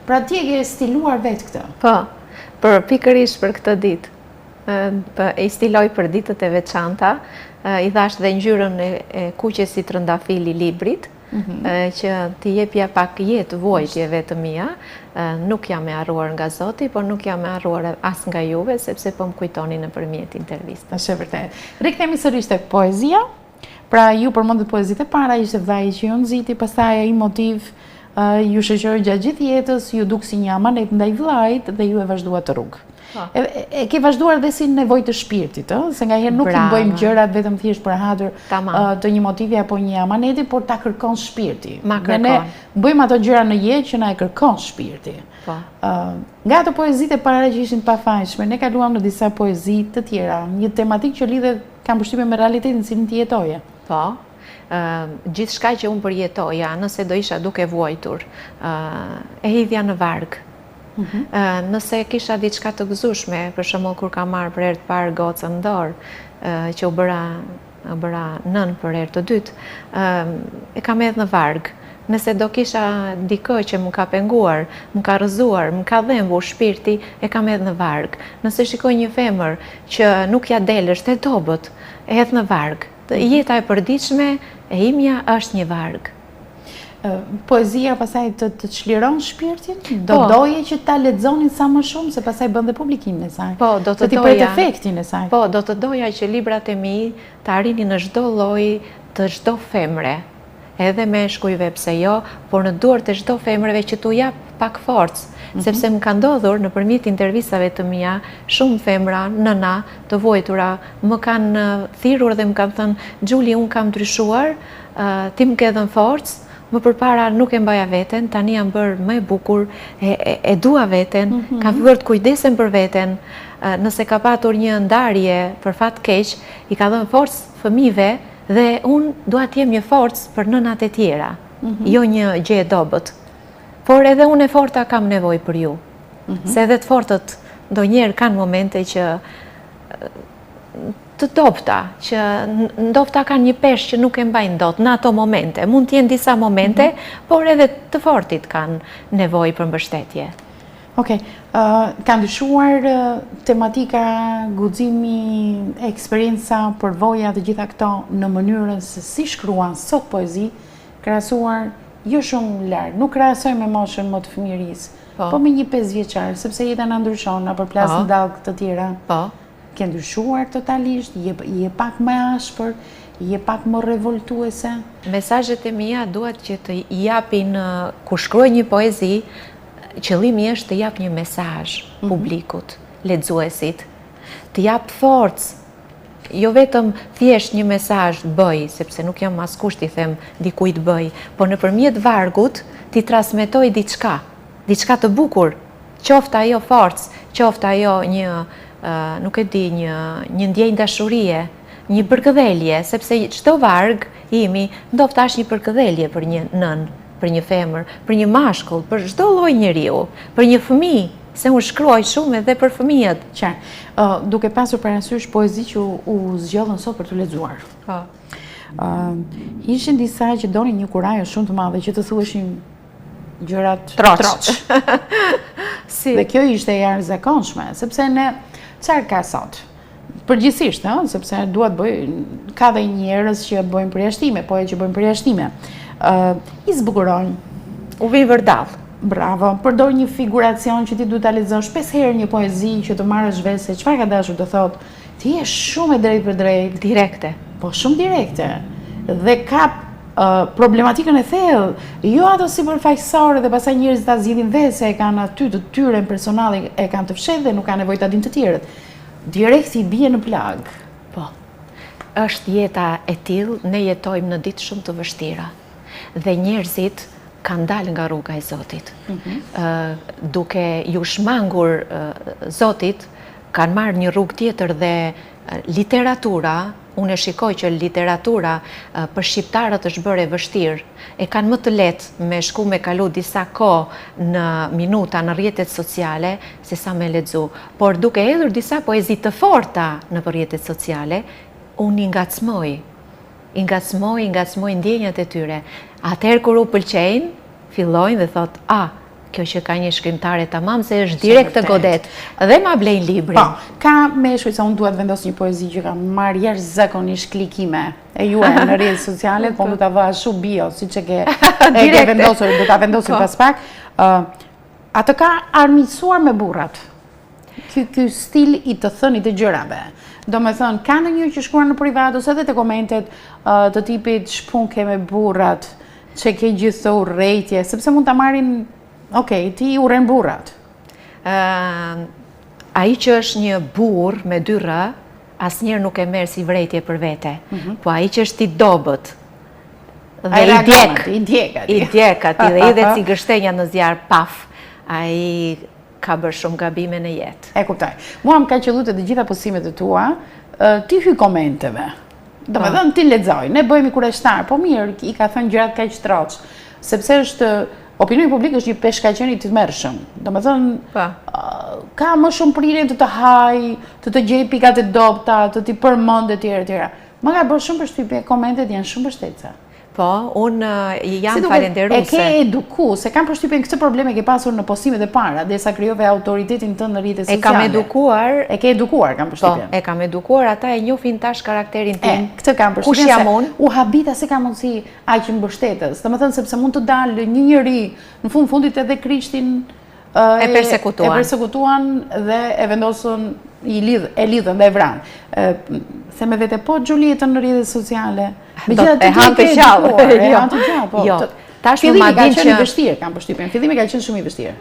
Pra ti e ke stiluar vetë këtë. Po. Pikërisht për këtë ditë. I stiloj për ditët e veçanta. I dhash dhe ngjyrën e kuqes si trëndafili librit, që t'i jepja pak jetë vojtjeve të mia. Nuk jam e harruar nga Zoti, por nuk jam e harruar as nga juve, sepse po më kujtoni nëpërmjet intervistës. Është vërtet. Rikthehemi sërish tek poezia. Pra ju përmendët poezitë e para, ishte vllai që ju nxiti, pastaj ai motiv ju shoqëroi gjatë gjithë jetës, ju duk si një amanet ndaj vllait dhe ju e vazhduat të rrugë. E ke vazhduar dhe si nevojë të shpirtit, se ngaherë nuk i bëjmë gjërat vetëm thjesht për hatur të një motivi apo një amaneti, por ta kërkon shpirti. Ne bëjmë ato gjëra në jetë që na e kërkon shpirti. Nga ato poezitë e para që ishin të pafajshme, ne kaluam në disa poezi të tjera, një tematik që lidhet kam përshtypjen me realitetin cilin ti jetoje. Po. Gjithçka që unë përjetoja, nëse do isha duke vuajtur, e hidhja në varg. Nëse kisha diçka të gëzueshme, për shembull kur kam marrë për herë të parë gocën në dorë, që u bëra nën për herë të dytë, e kam hedhë në varg. Nëse do kisha dikë që më ka penguar, më ka rrëzuar, më ka dhembur shpirti, e kam hedhë në varg. Nëse shikoj një femër që nuk ja del, është e dobët, e hedh në varg. Jeta e përditshme e imja është një varg. Poezia pasaj të çliron shpirtin? Doje që ta lexonin sa më shumë, se pasaj bën dhe publikimin e saj. Po, do të doja. Të pret efektin e saj. Po, do të doja që librat e mi të arrinin në çdo lloj të çdo femre. Edhe meshkujve pse jo, por në duart e çdo femreve që t'u jap pak forcë, sepse më ka ndodhur nëpërmjet intervistave të mia, shumë femra, nëna të vuajtura, më kanë thirrur dhe më kanë thënë, "Xhuli, unë kam ndryshuar, ti më ke dhënë forcë, më përpara nuk e mbaja veten, tani jam bërë më e bukur, e dua veten, kam filluar të kujdesem për veten, nëse ka patur një ndarje për fat keq, i ka dhënë forcë fëmijëve dhe unë dua të jem një forcë për nënat e tjera, jo një gjë e dobët. Por edhe unë e forta kam nevojë për ju. Se edhe të fortët ndonjëherë kanë momente që të dobta, që ndofta kanë një peshë që nuk e mbajnë dot në ato momente. Mund të jenë disa momente, por edhe të fortit kanë nevojë për mbështetje. Okej, ka ndryshuar tematika, guximi, eksperienca, përvoja të gjitha këto në mënyrën se si shkruan sot poezi, krahasuar jo shumë larg, nuk krahasoj me moshën më të fëmijërisë, po me një 5 vjeçar, sepse jeta na ndryshon, na përplas në dallë të tjera. Po. Ke ndryshuar totalisht, je pak më ashpër, je pak më revoltuese. Mesazhet e mia duhet që të japin, kur shkruaj një poezi, qëllimi është të jap një mesazh publikut, lexuesit, të jap forcë, jo vetëm thjesht një mesazh bëj, sepse nuk jam askush t'i them dikujt bëj, por nëpërmjet vargut ti transmetoj diçka të bukur, qoftë ajo forcë, qoftë ajo një nuk e di, një ndjenjë dashurie, një përkëdhelje, sepse çdo varg imi ndofta është një përkëdhelje për një nën, për një femër, për një mashkull, për çdo lloj njeriu, për një fëmijë, se unë shkruaj shumë edhe për fëmijët. Qartë. Duke pasur parasysh poezi që u zgjodhën sot për të lexuar. Ishin disa që donin një kurajo shumë të madhe që të thuheshin gjërat troç. Dhe kjo ishte e jashtëzakonshme, sepse ne çfarë ka sot? Përgjithsisht, sepse duhet bëj, ka dhe njerëz që bëjnë përjashtime, poet që bëjnë përjashtime. I zbukurojnë. U vi vërdall. Bravo, përdor një figuracion që ti duhet ta lexosh 5 herë një poezi që të marrësh vesh se çfarë ka dashur të thotë. Ti je shumë e drejtë për drejtë, direkte. Po shumë direkte. Dhe ka problematikën e thellë, jo ato sipërfaqësore dhe pastaj njerëzit ta zgjidhin vetë se e kanë aty të tyren personale, e kanë të fshehtë dhe nuk kanë nevojë ta dinë të tjerët. Direkt i bie në plag. Po. Është jeta e tillë, ne jetojmë në ditë shumë të vështira. Dhe njerëzit kanë dalë nga rruga e Zotit. Duke ju shmangur Zotit, kanë marrë një rrugë tjetër dhe literatura, unë e shikoj që literatura për shqiptarët është bërë e vështirë, e kanë më të lehtë me shku me kalu disa kohë në minuta në rrjetet sociale, se sa me lexu. Por duke hedhur disa poezi të forta në rrjetet sociale, unë i ngacmoj ndjenjat e tyre. Atëherë kur u pëlqejnë, fillojnë dhe thotë, kjo që ka një shkrimtare tamam se është direkt të godet, dhe ma blejnë librin. Po, ka meshkuj se unë duhet vendos një poezi që ka marrë jashtëzakonisht klikime e juaj në rrjetet sociale, po du ta vë ashtu bio, siç e ke vendosur, do ta vendosur pas pak. Atë ka armiqësuar me burrat. Ky stil i të thënit të gjërave. Do me thënë, ka ndonjë që shkruan në privat ose edhe te komentet të tipit shpun ke me burrat, që ke gjithë urrejtje, sepse mund ta marrin, ti urren burrat. ai që është një burr me 2 r, asnjëherë nuk e merr si vrejtje për vete. Po ai që është i dobët dhe i djek aty dhe i dhe si gështenja në zjarr paf, ai ka bërë shumë gabime në jetë. E kuptoj. Mua më ka qellu të gjitha postimet e tua, ti hy komenteve. Domethënë ti lexoj, ne bëhemi kureshtar, po mirë, i ka thënë gjërat kaq troç, sepse është opinioni publik është një peshkaqeni i tmerrshëm. Domethënë ka më shumë prirje të haj, të gjej pikat e dobta, të ti përmend etj etj. Më ka bërë shumë përshtypje, komentet janë shumë mbështetëse. Po, unë jam falenderuese. E ke eduku, se kam përshtypjen këtë probleme ke pasur në postimet e para, derisa krijove autoritetin tënd në rrjetet sociale. E kam edukuar. E ke edukuar, kam përshtypjen. Po, e kam edukuar, ata e njohin tash karakterin tim. Këtë kam përshtypjen. Kush jam unë? U habita se ka mundësi aq mbështetës. Domethënë sepse mund të dalë një njeri në fundit edhe Krishtin e persekutuan dhe e vendosën e lidhën dhe e vranë. Se me vete po Gjulietën në rrjetet sociale. E hanë të gjallë. Jo. Fillimi ka qenë i vështirë, kam përshtypjen. Fillimi ka qenë shumë i vështirë.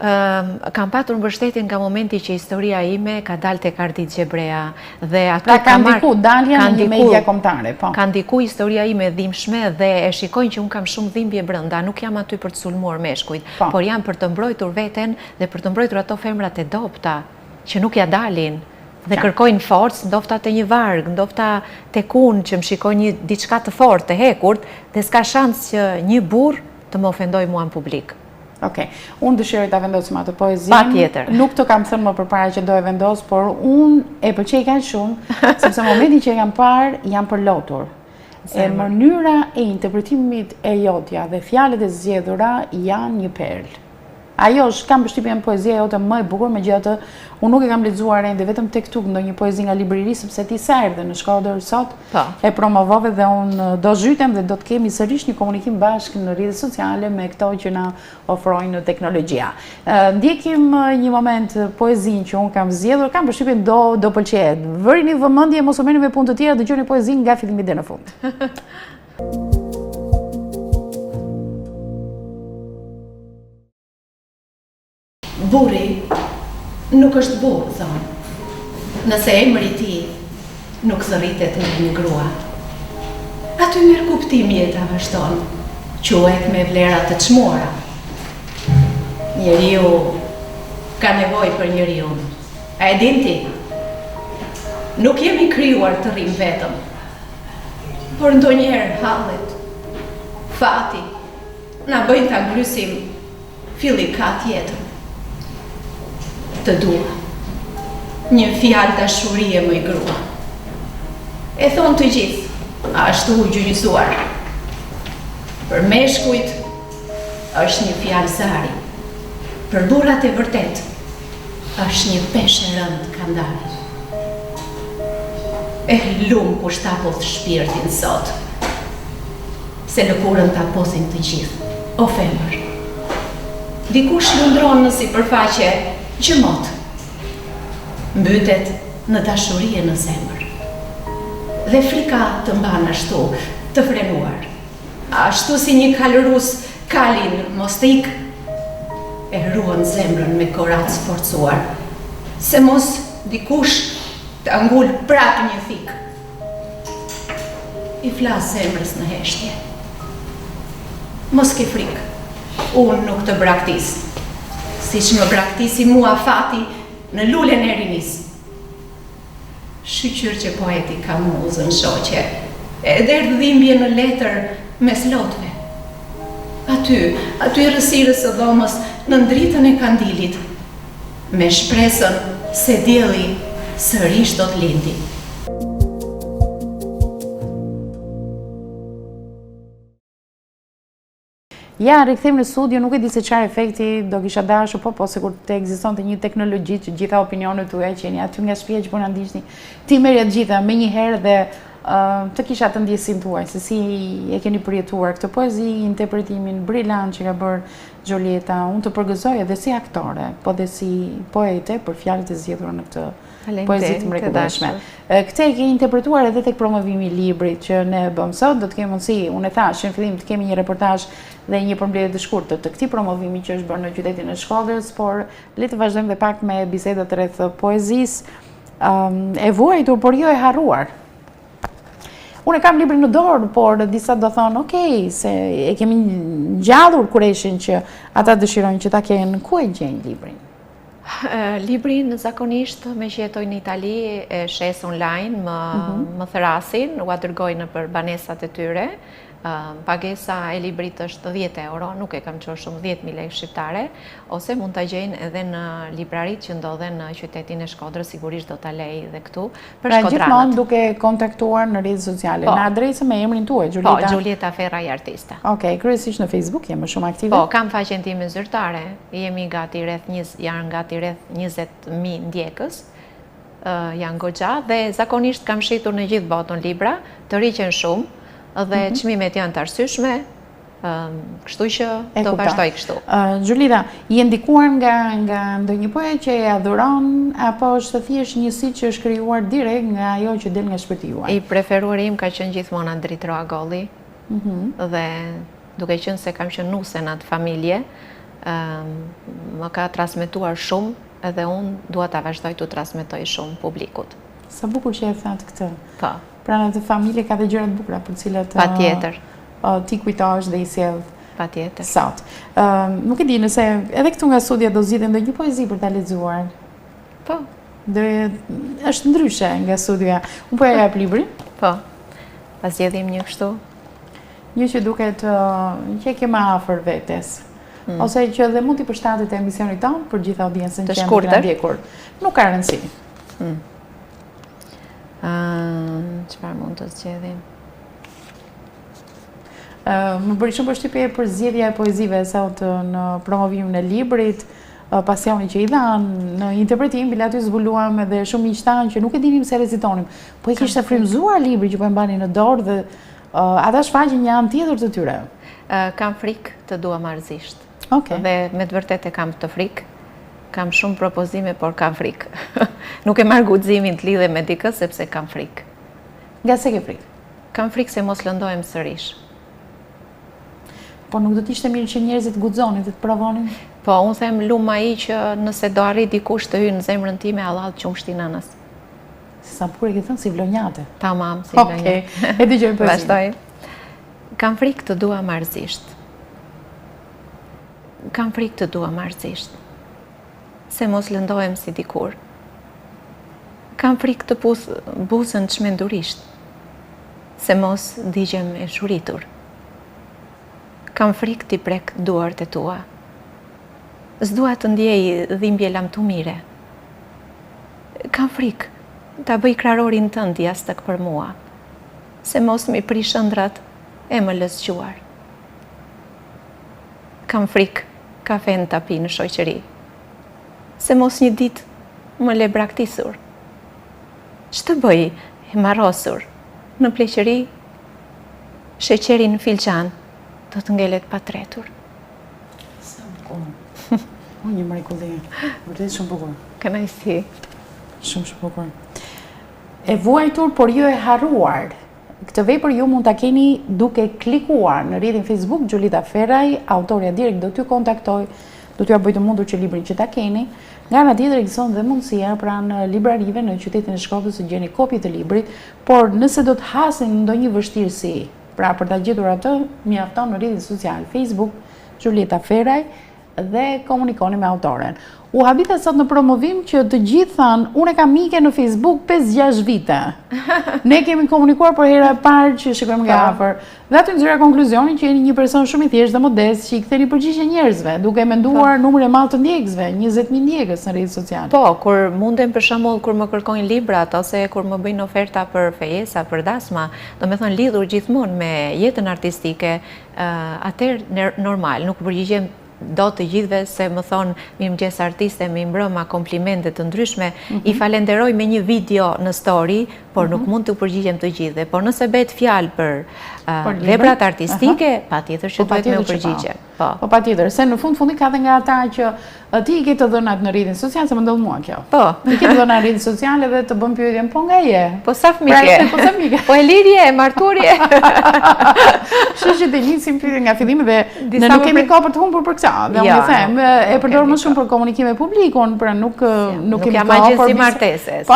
Kam patur mbështetjen nga momenti që historia ime ka dalë tek Ardit Xhebrea dhe ato ka ndiku dalja në një media kombëtare, po. Ka ndiku historia ime dhimbshme dhe e shikojnë që un kam shumë dhimbje brenda, nuk jam aty për të sulmuar meshkujt, por jam për të mbrojtur veten dhe për të mbrojtur ato femrat e dobta që nuk ja dalin. Dhe kërkojnë forcë, ndofta të një varg, ndofta tek unë që më shikoj një diçka të fortë, të hekurt, dhe s'ka shans që një burr të më ofendoj mua në publik. Okej, unë dëshiroj ta vendosim atë poezinë. Patjetër. Nuk të kam thënë më përpara që do e vendos, por unë e pëlqej kaq shumë, sepse momentin që e kam parë, jam përlotur. E mënyra e interpretimit e jotja dhe fjalët e zgjedhura janë një perlë. Ajo është, kam përshtypjen poezia jote më e bukur, megjithatë unë nuk e kam lexuar ende vetëm tek tuk ndonjë poezi nga librari, sepse ti sa erdhe në Shkodër sot e promovove dhe unë do zhytem dhe do të kemi sërish një komunikim bashkë në rrjetet sociale me këto që na ofrojnë teknologjia. Ndjekim një moment poezinë që unë kam zgjedhur, kam përshtypjen do pëlqejet. Vërini vëmendje, mos u merrni me punë të tjera, dëgjoni poezinë nga fillimi deri në fund. Burri nuk është burr, thonë, nëse emri i tij nuk thërritet nga një grua. Aty merr kuptim jeta vazhdon, quhet me vlera të çmuara. Njeriu ka nevojë për njeriu. A e din ti? Nuk jemi krijuar të rrim vetëm, por ndonjëherë hallet, fati, na bëjnë ta ngrysim filli ka tjetër. Të dua, një fjalë dashurie më i grua. E thonë të gjithë, ashtu u gjynjësuar. Për meshkujt është një fjalë zari, për burrat e vërtet është një peshë rënd kandari. E lum ku shtapull shpirtin sot, se lëkurën ta posin të gjithë, o femër. Dikush lundron në sipërfaqe gjëmot, mbytet në dashurie në zemër. Dhe frika të mban ashtu, të frenuar. Ashtu si një kalërus kalin mos të ik, e ruan zemrën me korac forcuar, se mos dikush të angull prap një thik. I flas zemrës në heshtje. Mos ke frikë, unë nuk të braktis. Si që më braktisi mua fati në lulen e rinis. Shqyqyr që poeti ka muzën shoqe, e derdh dhimbje në letër mes lotve. Aty rësirës së dhomës në ndritën e kandilit, me shpresën se dielli sërish do të lindi. Ja, rikthejmë në studio, nuk e di se çfarë efekti do kisha dashur, po sikur të ekzistonte një teknologji që gjitha opinionet tuaja që jeni aty nga shtëpia që po na ndiqni, ti merrja të gjitha me një herë dhe të kisha të ndjesin tuaj, se si e keni përjetuar këtë poezi, interpretimin brillant që ka bërë Gjolieta, unë të përgëzoj edhe si aktore, po dhe si poete për fjalët e zgjedhura në këtë poezi të mrekullueshme. Këtë e ke interpretuar edhe tek promovimi i librit që ne bëm sot, do të kemi mundësi, unë e thash, në fillim të kemi një reportazh dhe një përmbledhje të shkurtër të këtij promovimi që është bërë në qytetin e Shkodrës, por le të vazhdojmë dhe pak me bisedat rreth poezisë, e vuajtur por jo e harruar. Unë e kam librin në dorë, por disa do thonë, okej, se e kemi ngjallur kureshin që ata dëshirojnë që ta kenë. Ku e gjejnë librin? Librin zakonisht me që jetoj në Itali e shes online, më therasin, u dërgoj nëpër banesat e tyre. Pagesa e librit është 10 euro, nuk e kam qenë shumë 10.000 lekë shqiptare, ose mund ta gjejnë edhe në librarit që ndodhen në qytetin e Shkodrës, sigurisht do ta lej dhe këtu për shkodranët. Gjithmonë duke kontaktuar në rrjetet sociale, në adresën me emrin tuaj, Gjolieta. Po, Gjolieta Ferraj Artista. Okej, kryesisht në Facebook je më shumë aktive? Po, kam faqen time zyrtare, janë gati rreth 20.000 ndjekës. Janë goxha dhe zakonisht kam shitur në gjithë botën libra, të riqen shumë. Dhe çmimet janë të arsyeshme, kështu që do vazhdoj kështu. Gjolieta, je ndikuar nga ndonjë poet që e adhuron, apo është thjesht një si që është krijuar direkt nga ajo që del nga shpirti juaj? I preferuari im ka qenë gjithmonë Andrit Roagolli, dhe duke qenë se kam qenë nuse në atë familje, më ka transmetuar shumë, edhe unë dua ta vazhdoj të transmetoj shumë publikut. Sa bukur që e thatë këtë. Po. Pra në të familje ka dhe gjëra të bukura për cilat patjetër. Ti kujtohesh dhe i sjell patjetër. Sot. Nuk e di nëse edhe këtu nga studia do zgjidhen ndonjë poezi për ta lexuar. Po. Është ndryshe nga studia. Unë po ja jap librin. Po. Pa zgjedhim një kështu. Një që duket që e ke më afër vetes. Ose që dhe mund t'i përshtatet e emisionit tonë për gjithë audiencën që janë të ndjekur. Nuk ka rëndësi. Çfarë mund të zgjedhim? Më bëri shumë përshtypje për zgjedhja e poezive sot në promovimin e librit, pasioni që i dhanë, në interpretim, bile aty zbuluam edhe shumë miq tanë që nuk e dinim se recitonim, po i kishte frymzuar libri që po e mbani në dorë dhe ata shfaqin një anë tjetër të tyre. Kam frikë të dua marrëzisht. Dhe me të vërtetë kam të frikë. Kam shumë propozime, por kam frikë. Nuk e marr guximin të lidhe me dikë sepse kam frikë. Nga se ke frikë? Kam frikë se mos lëndohem sërish. Po nuk do t'ishte mirë që njerëzit guxonin dhe të provonin? Po, unë them lumë ai që nëse do arrit dikush të hyjë në zemrën time, Allah të qumshti nënës. Sa bukur e ke thënë, si vlonjate. Tamam, si vlonjate. Okej, e dëgjojmë poezinë. Vazhdoj. Kam frikë të dua marrëzisht. Kam frikë të dua marrëzisht. Se mos lëndohem si dikur. Kam frikë të puth buzën çmendurisht, se mos digjem e shuritur. Kam frikë t'i prek duart e tua. S'dua të ndjej dhimbje lamtumire. Kam frikë ta bëj krarorin tënd jashtëk për mua, se mos mi prish ëndrat e më lëzgjuar. Kam frikë kafen ta pi në shoqëri, se mos një ditë më le braktisur. Ç'të bëj e marrosur, në pleqëri, sheqeri në filxhan do të ngelet pa tretur. Sa bukur. Një mrekulli, vërtet shumë bukur. Kënaqësi. Shumë bukur. E vuajtur, por jo e harruar. Këtë vepër ju mund ta keni duke klikuar në rrjetin Facebook Gjolieta Ferraj, autorja direkt do t'ju kontaktoj, do t'ju bëj të mundur që librin që ta keni. Nga ana tjetër ekziston dhe mundësia pranë librarive në qytetin e Shkodrës të gjeni kopje të librit, por nëse do të hasin ndonjë vështirësi, pra për ta gjetur atë, mjafton në rrjetin social Facebook Gjolieta Ferraj dhe komunikoni me autoren. U habita sot në promovim që të gjithë thanë, unë e kam mike në Facebook 5-6 vite. Ne kemi komunikuar për herë e parë që shikojmë nga afër. Dhe aty nxjerra konkluzionin që jeni një person shumë i thjeshtë dhe modest që i ktheni përgjigje njerëzve, duke menduar numrin e madh të ndjekësve, 20.000 ndjekës në rrjetet sociale. Po, kur mundem për shembull kur më kërkojnë librat ose kur më bëjnë oferta për fejesa, për dasma, domethënë lidhur gjithmonë me jetën artistike, atëherë normal, nuk përgjigjem do të gjithve se më thonë mirëmëngjes artiste, me mbrëma komplimente të ndryshme, I falenderoj me një video në story, por nuk mund të përgjigjem të gjithve. Por nëse bet fjalë për veprat artistike, patjetër që duhet me u përgjigje. Po patjetër, se në fundi ka dhe nga ata që ti I ke të dhënat në rrjetin social, se më ndodh mua kjo. Po. I ke të dhënat në rrjetin social dhe të bën pyetjen, po nga je? Po sa fëmijë ke? Po sa fëmijë ke? Po e lirje, e marturje. Kështu që të nisim pyetje nga fillimi dhe ne nuk kemi kohë për të humbur për këtë. Dhe unë them, e përdor më shumë për komunikim me publikun, pra nuk kemi kohë. Nuk jam agjenci marteses.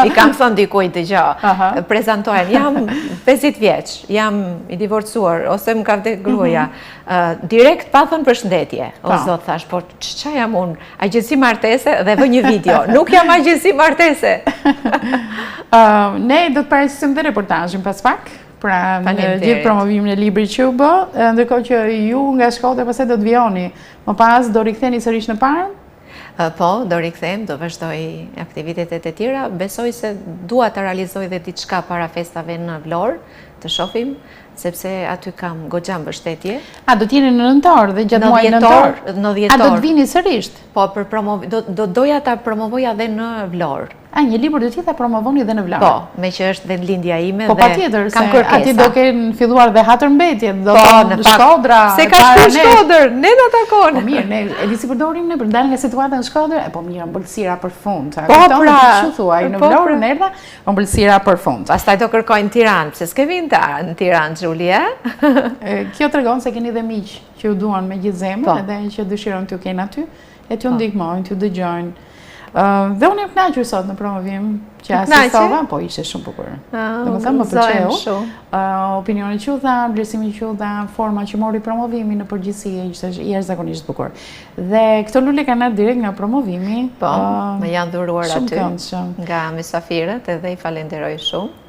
I kam thënë dikujt dëgjoj, prezantohem, jam 50 vjeç, jam I divorcuar ose më ka vdek gruaja. Direkt pa thënë përshëndetje. O zot thash, po ç'a jam unë? Agjenci martese dhe vë një video. Nuk jam agjenci martese. Ne do të paraqisim dhe reportazhin pas pak. Pra në gjithë promovimin e librit që u bë, ndërkohë që ju nga Shkodra pastaj do të vijoni. Më pas do riktheni sërish në Parmë? Po, do rikthem, do vazhdoj aktivitetet e tjera. Besoj se dua të realizoj dhe diçka para festave në Vlorë, të shohim, sepse aty kam goxha mbështetje. A do t'jeni në nëntor dhe gjatë muajit nëntor? Në dhjetor. A do të vini sërish? Po, do doja ta promovoja dhe në Vlorë. A, një libër do t'jeta promovoni dhe në Vlorë? Po, me që është vendlindja ime dhe patjetër, kam kërkesa. Ati do kenë filluar dhe hatërmbetje, do në Shkodra. Se ka shku Shkodër, ne do takon. Po mirë, ne e di si përdorim ne për dalë nga situata në Shkodër, po mirë, ëmbëlsira për fund. Po pra, çu thuaj, në Vlorë erdha, ëmbëlsira për fund. Pastaj do kërkojnë Tiranë, pse s'ke vinë në Tiranë, Xhulia? Kjo tregon se keni dhe miq që ju duan me gjithë zemrën edhe që dëshirojnë t'ju kenë aty, e t'ju ndihmojnë, t'ju dëgjojnë. Dhe unë jam kënaqur sot në promovim që asistova, po ishte shumë bukur. Domethënë më pëlqeu. Opinioni që u dha, vlerësimi që u dha, forma që mori promovimi në përgjithësi ishte jashtëzakonisht bukur. Dhe këto lule kanë ardhur direkt nga promovimi. Po, më janë dhuruar aty nga mysafirët edhe I falenderoj shumë.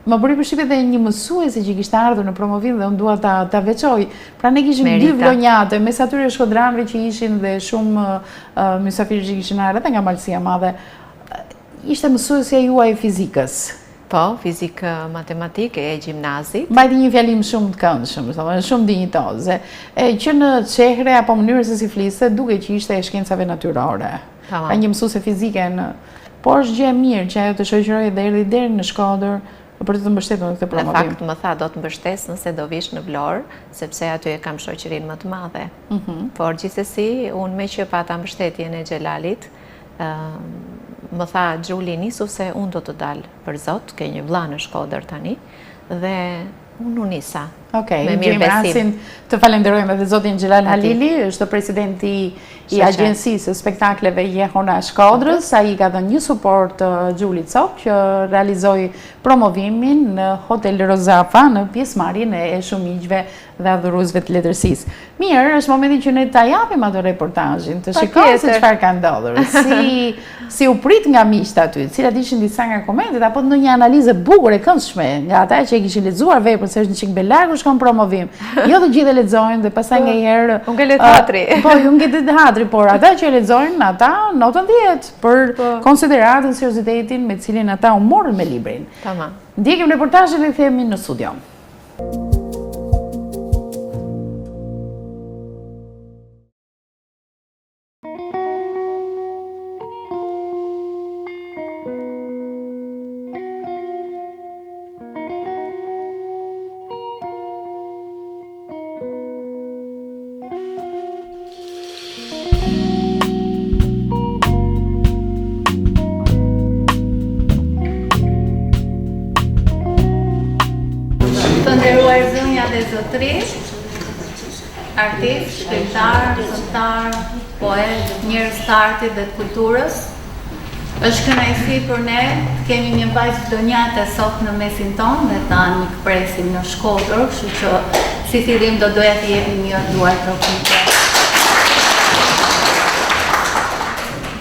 Më bëri përshtypje dhe një mësuese që kishte ardhur në promovim dhe unë dua ta veçoj. Pra ne kishim dy vlonjate, mes atyre shkodranëve që ishin dhe shumë mysafirë që kishin ardhur edhe nga Malësia Madhe. Ishte mësuesja juaj fizikës. Po, fizikë matematike e gjimnazit. Mbajti një fjalim shumë të këndshëm, shumë dinjitoze. Që në çehre apo mënyrën se si fliste, duke që ishte e shkencave natyrore. Ka një mësuese fizike por është gjë e mirë që ajo të shoqërojë dhe erdhi deri në Shkodër për të mbështetur në këtë promovim. Në fakt më tha do të mbështes nëse do vish në Vlorë, sepse aty e kam shoqërinë më të madhe. Por gjithsesi, unë me që pata mbështetjen e Xhelalit, më tha Xhuli nisu se unë do të dal për Zot, ke një vlla në Shkodër tani, dhe unë u nisa. Okej, gjejmë rastin të falenderojmë edhe zotin Xhelal Halili, është presidenti I agjencisë spektakleve Jehona Shkodrës, ai ka dhënë një suport Xhulit sot që realizoi promovimin në Hotel Rozafa në pjesëmarrjen e shumë miqve dhe adhuruesve të letërsisë. Mirë, është momenti që ne ta japim atë reportazhin, të shikojmë se çfarë ka ndodhur, si u prit nga miqtë aty, cilat ishin disa nga komentet apo ndonjë analizë bukur e këndshme nga ata që e kishin lexuar veprën se është një çik belargu shkon promovim. Jo të gjithë e lexojnë dhe pastaj nganjëherë unë ke teatri. Po, unë ke teatri, por ata që e lexojnë, ata notën 10 për konsideratën, seriozitetin me cilin ata u morën me librin. Tamam. Ndjekim reportazhin dhe kthehemi në studio. Artist, shkrimtar, këngëtar, poet, njerëz të artit dhe të kulturës. Është kënaqësi për ne të kemi një vajzë donjate sot në mesin tonë dhe ta mikpresim në Shkodër, kështu që si fillim do doja të jepim një duar tropike.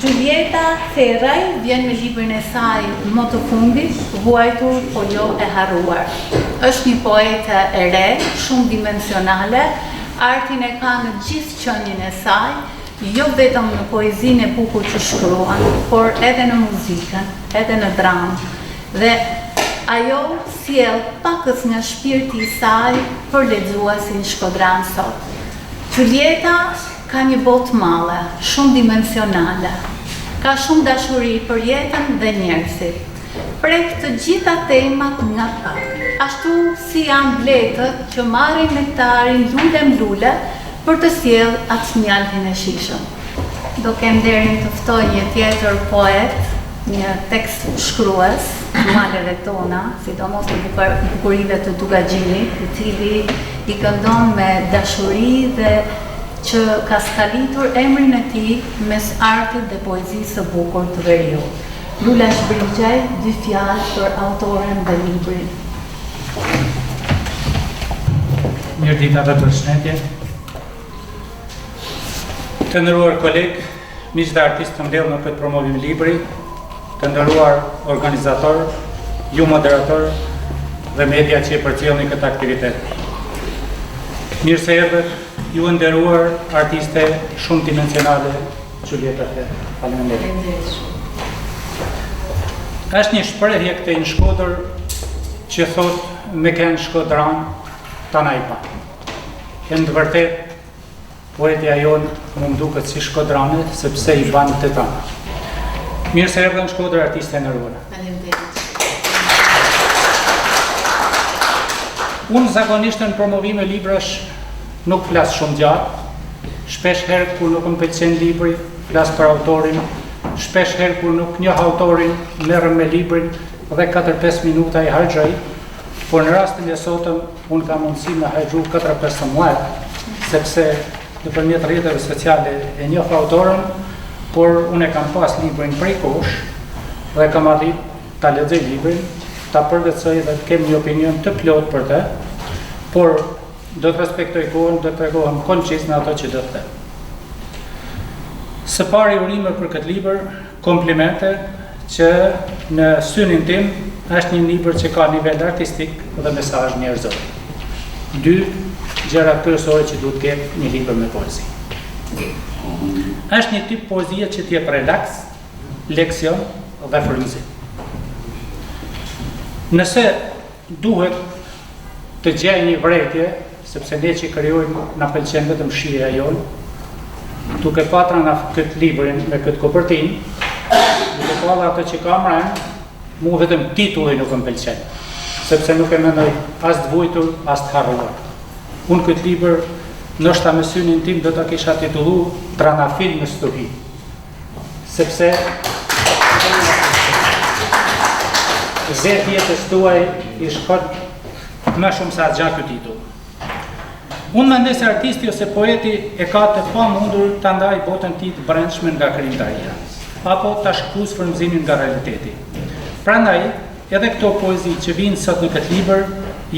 Gjulieta Theraj vjen me librin e saj më të fundit, Vuajtur po jo e harruar. Është një poete e re, shumë dimensionale, artin e ka në gjithë qënjën e saj, jo vetëm në poezinë e bukur që shkruan, por edhe në muzikën, edhe në dramë. Dhe ajo sjell pakës nga shpirti I saj për lexuesin shkodran sot. Gjulieta ka një botë madhe, shumë dimensionale. Ka shumë dashuri për jetën dhe njerëzit. Prek të gjitha temat nga ashtu si janë bletët që marrin nektarin lule për të sjellë atë mjaltin e shijshëm. Do kem nderin të ftoj një tjetër poet, një tekst shkrues, maleve tona, sidomos të bukurive të Dugagjinit, i cili i këndon me dashuri dhe që ka skalitur emrin e tij mes artit dhe poezisë së bukur të veriut. Lula Shbrigjaj, 2 fjalë për autoren dhe librin. Mirëdita dhe përshëndetje. Të nderuar kolegë, miq dhe artistë të mbledhur në këtë promovim libri, të nderuar organizator, ju moderator dhe media që e përcjellni këtë aktivitet. Mirë se erdhët, ju nderuar artiste shumë dimensionale, Gjulieta Her. Faleminderit. Është një shprehje këtej në Shkodër që thot me kënë Shkodran tanaj pa. E në të vërtet, poetja jonë më duket si Shkodrane, sepse i banë të tana. Mirë se erdhën në Shkodër artiste e nderuara. Unë zakonisht në promovime librash nuk flas shumë gjatë, shpesh herë kur nuk më pëlqen libri, flas për autorin, shpesh herë kur nuk njoh autorin, merrem me librin dhe 4-5 minuta i harxoj, por në rastin e sotëm unë kam mundësi me harxhu 4-5 muaj, sepse nëpërmjet rrjeteve sociale e njoh autorin, por unë e kam pas librin prej kosh dhe kam arrit ta lexoj librin, ta përvetësoj dhe të kem një opinion të plot për të, por do të respektoj kohën, do të tregohem koncis në ato që do të them. Së pari urime për këtë libër, komplimente që në synin tim është një libër që ka nivel artistik dhe mesazh njerëzor. 2 gjëra kryesore që duhet ketë një libër me poezi. Është një tip poezie që t'jep relaks, leksion dhe frymëzim. Nëse duhet të gjej një vretje, sepse ne që krijojmë na pëlqen vetëm shija jonë, duke patra na këtë librin me këtë kopertinë, duke patra ato që ka mbrëm, mu vetëm titulli nuk më pëlqen, sepse nuk e mendoj as të vujtur, as të harruar. Unë këtë libër, ndoshta me synin tim do ta kisha titulluar Tranafil në stuhi, sepse zetë jetës tuaj i shkon më shumë sa gjatë ky titull. Unë mendoj se artisti ose poeti e ka të pamundur ta ndaj botën tij të brendshme nga krijimtaria, apo ta shkues frymëzimin nga realiteti. Prandaj, edhe këto poezi që vijnë sot në këtë libër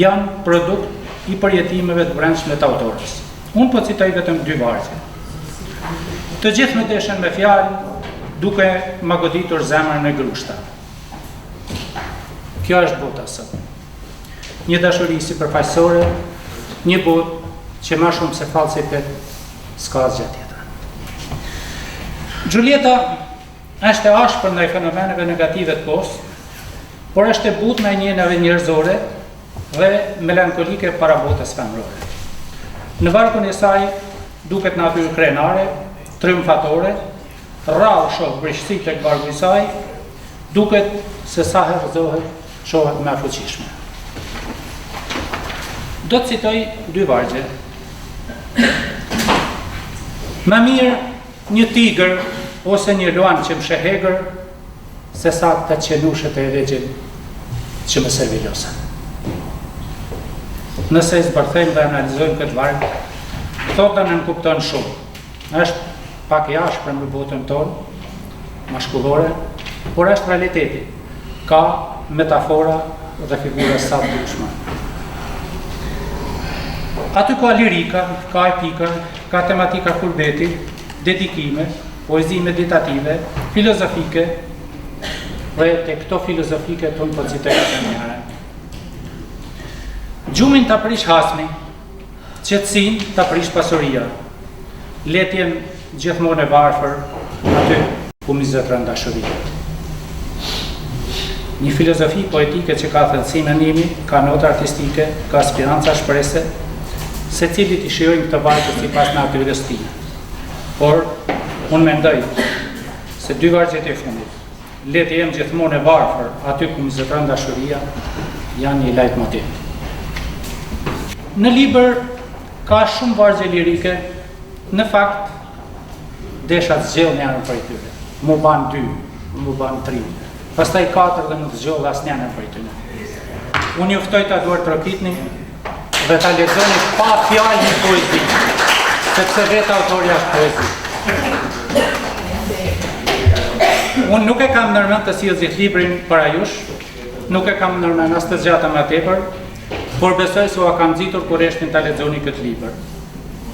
janë produkt i përjetimeve të brendshme të autorës. Unë po citoj vetëm 2 vargje. Të gjithë më deshen me fjalë, duke ma goditur zemrën e grushta. Kjo është bota sot. Një dashuri sipërfaqësore, një botë që më shumë se falsitet s'ka asgjë tjetër. Gjulieta është e ashpër ndaj fenomeneve negative të postë, por është e butë ndaj njenave njerëzore dhe melankolike para botës femërore. Në varkun e saj duket natyrë krenare, triumfatore, rrallë shoh brishësi tek vargu i saj, duket se sa herëzohet shohet më fuqishme. Do të citoj 2 vargje. Më mirë një tigër ose një luan që më shehegër, se sa të qenushet e regjin që më servilosen. Nëse zbërthejmë dhe analizojmë këtë varg, thotën e në kupton shumë. Është pak i ashpër në botën tonë, mashkullore, por është realiteti. Ka metafora dhe figura sa të dushme. Aty ka lirika, ka epika, ka tematika kurbeti, dedikime, poezi meditative, filozofike, dhe të këto filozofike të unë po citoj të njëre. Gjumin të prish hasmi, qetësin të prish pasuria, letjen gjithmonë e varfër, aty ku mi zëtërën dashuria. Një filozofi poetike që ka thellësi mendimi, ka notë artistike, ka aspiranca shprese, se cilit i shijojnë këtë vargje sipas natyrës tij. Por unë mendoj se dy vargjet e fundit, le të jem gjithmonë e varfër aty ku më zëtron dashuria, janë një lajtmotiv. Në libër ka shumë vargje lirike, në fakt desha të zgjell njërin prej tyre. Mu ban 2, mu ban 3, pastaj 4 dhe nuk zgjell asnjërin prej tyre. Unë ju ftoj ta duar trokitni dhe ta lexoni pa fjalë një poezi, sepse vetë autori është poezi. Unë nuk e kam nërmend të sjell gjithë librin para jush, nuk e kam nërmend as të zgjata më tepër, por besoj se u kam nxitur kur rreshtin ta lexoni këtë libër.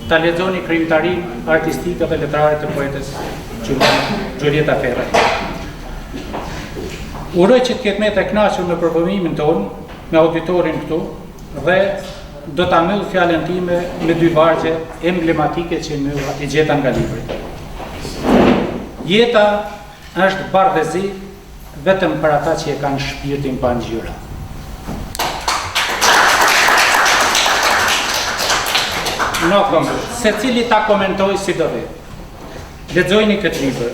Ta lexoni krijimtarinë artistike dhe letrare të poetes Gjulieta Ferre. Uroj që të ketë me të kënaqur me përpëmimin tonë, me auditorin këtu, dhe do ta mbyll fjalën time me dy vargje emblematike që i gjeta nga libri. Jeta është bardhëzi vetëm për ata që e kanë shpirtin pa ngjyra. Secili ta komentoj si do vetë. Lexojini këtë libër,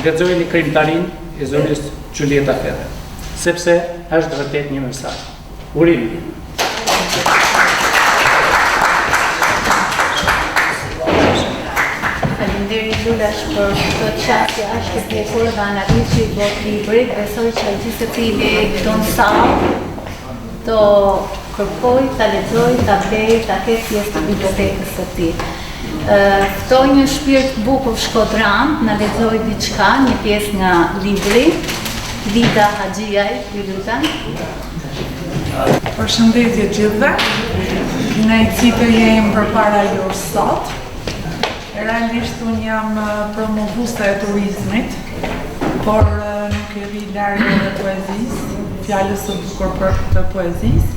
lexojini Krijimtarinë e zonës Gjulieta Ferre, sepse është vërtet një mesazh. Urimi. Faleminderit Lulash për këtë çështje ashtu të bukur dhe analizë që i bët librit. Besoj që gjithë secili këtu në sallë do kërkoj, ta lexoj, ta blej, ta ketë pjesë të bibliotekës së tij. Ftoj një shpirt bukur shkodran, na lexoj diçka, një pjesë nga libri. Lida Haxhiaj, ju lutem. Përshëndetje gjithëve. Ne cipe jem përpara jush sot. Realisht unë jam promovuese e turizmit, por nuk e vi larg në poezisë, fjalës së bukur për të poezisë.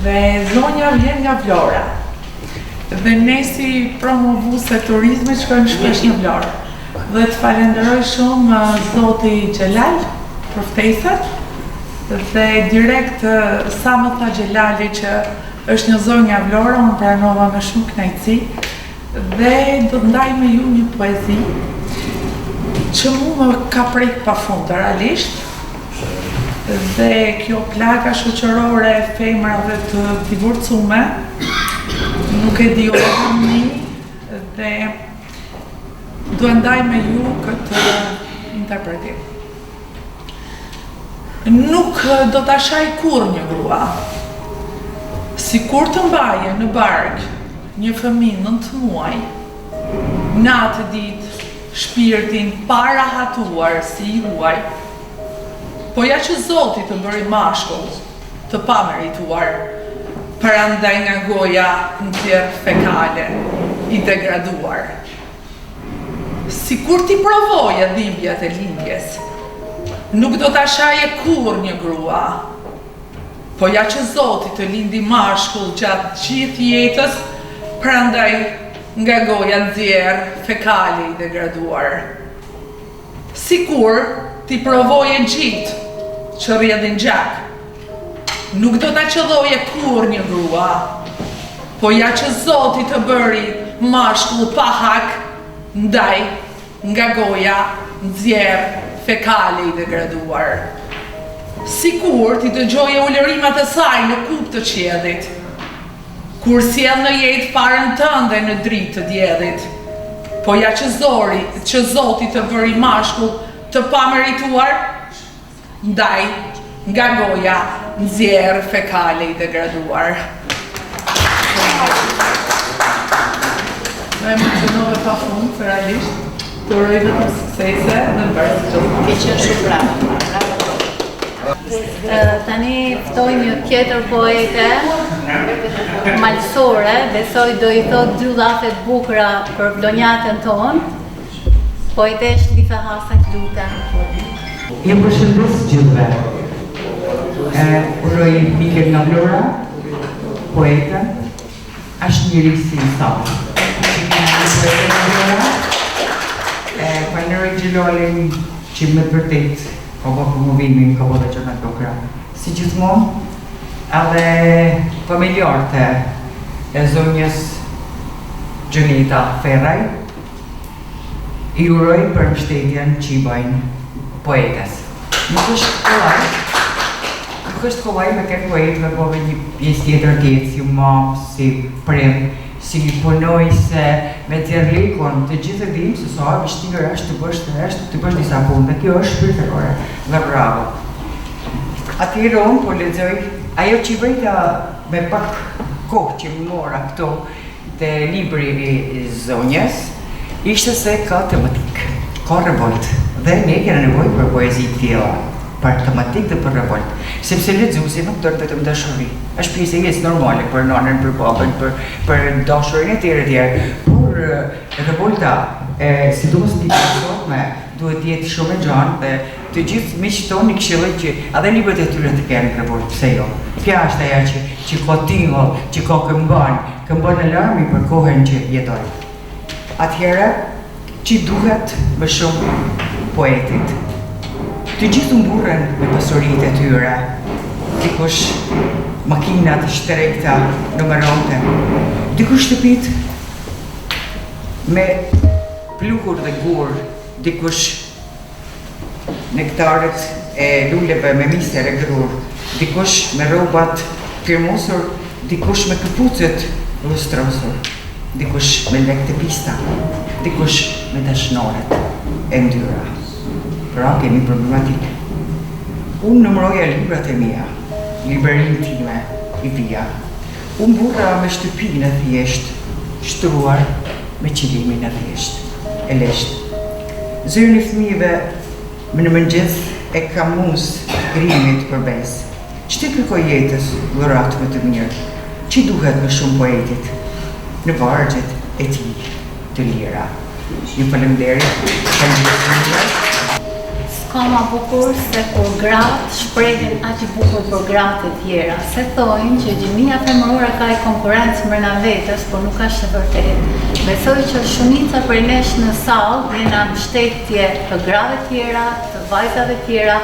Dhe zonja vjen nga Vlora. Dhe ne si promovuese e turizmit shkojmë shpesh në Vlorë. Dhe të falenderoj shumë zoti Xhelal për ftesën. Dhe direkt sa më tha Xhelali që është një zonjë nga Vlora, unë pranova me shumë kënaqësi. Dhe do të ndaj me ju një poezi që mu më ka prek pafund realisht. Dhe kjo plaka shoqërore e femrave të divorcume nuk e di një, dhe do ndaj me ju këtë interpretim. Nuk do ta shaj kur një grua, si kur të mbaje në bark një fëmijë 9 muaj, natë ditë shpirtin para hatuar si i huaj, po ja që Zoti të bëri mashkull të pamerituar, prandaj nga goja në tjerë fekale i degraduar. Si kur ti provoje dhimbjat e lindjes, nuk do ta shaje kur një grua, po ja që Zoti të lindi mashkull gjatë gjithë jetës, prandaj nga goja nxjerr fekale i degraduar. Si kur ti provoje gjitë që rrjedhin gjak, nuk do ta qëlloje kur një grua, po ja që Zoti të bëri mashkull pa hak, ndaj nga goja nxjerr fekale i degraduar. Sikur ti dëgjoje ulërimat e saj në kup të qiellit, kur sjell në jetë farën tënde në dritë të diellit, po ja që Zoti të bëri mashkull të pamerituar, ndaj nga goja nxjerr fekale i degraduar. Më emocionove pafund, realisht. Të uroj vetëm suksese dhe mbërë të gjithë. Ke qenë shumë brava. Tani ftoj një tjetër poete malësore, besoj do i thot 2 llafe të bukura për vlonjatën tonë. Poetesh Life Hasak, lutem. Ju përshëndes gjithëve. Uroj Mikel nga Vlora, poete, është njëri si sot. Falenderoj Xhelalin që me të vërtet ka bërë promovimin, ka bërë që tokra. Si gjithmonë, edhe familjarë e zonjës Gjunita Ferraj, i uroj për mbështetjen që i bëjnë poetes. Nuk është kollaj me këtë poetëve, po me një pjesë tjetër tjetë, si map, si prim, si punojse me tjerlikon, të gjithë e dim se sa vështirë është të bësh disa punë, dhe kjo është shpirtërore, dhe bravo. Atëherë unë po lexoj, ajo që i bëjta me pak kohë që më mora këto të libri i zonjës, ishte se ka tematik, ka revolt, dhe ne kena nevojë për poezi të tilla, për tematik dhe për revolt, sepse lexuesi nuk do vetëm dashuri. Është pjesë e jetës normale për nënën, për babën, për dashurinë e tjerë, por revolta sidomos në ditën e sotme duhet të jetë shumë e gjanë dhe të gjithë miqtë tonë këshilloj që edhe librat e tyre të kenë revolt, pse jo? Kjo është ajo që ka tingull, që ka këmbon alarmi për kohën që jetoj. Atëherë, që duhet më shumë poetit. Të gjithë mburren me pasuritë e tyre, dikush makinat shtrekta numëronte, dikush shtëpit me pluhur dhe gur, dikush nektarët e luleve me mister e grur, dikush me rrobat firmosur, dikush me këpucët lustrosur, dikush me lek të pista, dikush me dashnoret e ndyra. Pra kemi problematik. Unë numëroja librat e mia, librerin time i vija. Unë burra me shtëpinë e thjesht, shtruar me qilimin e thjesht, e lesht. Zyrën e fëmijëve më në mëngjes e kam mus grimit për bes. Ç'ti kërkoj jetës dhurat më të mirë? Që duhet më shumë poetit në vargjet e tij të lira? Ju faleminderit. S'ka ma bukur se kur gratë shprehen aq bukur për gratë e tjera. Se thojnë që gjimia femërore ka i konkurencë mbrëna vetës, por nuk është e vërtetë. Besoj që shumica për nesh në sallë jena mbështetje të grave tjera, të vajzave tjera,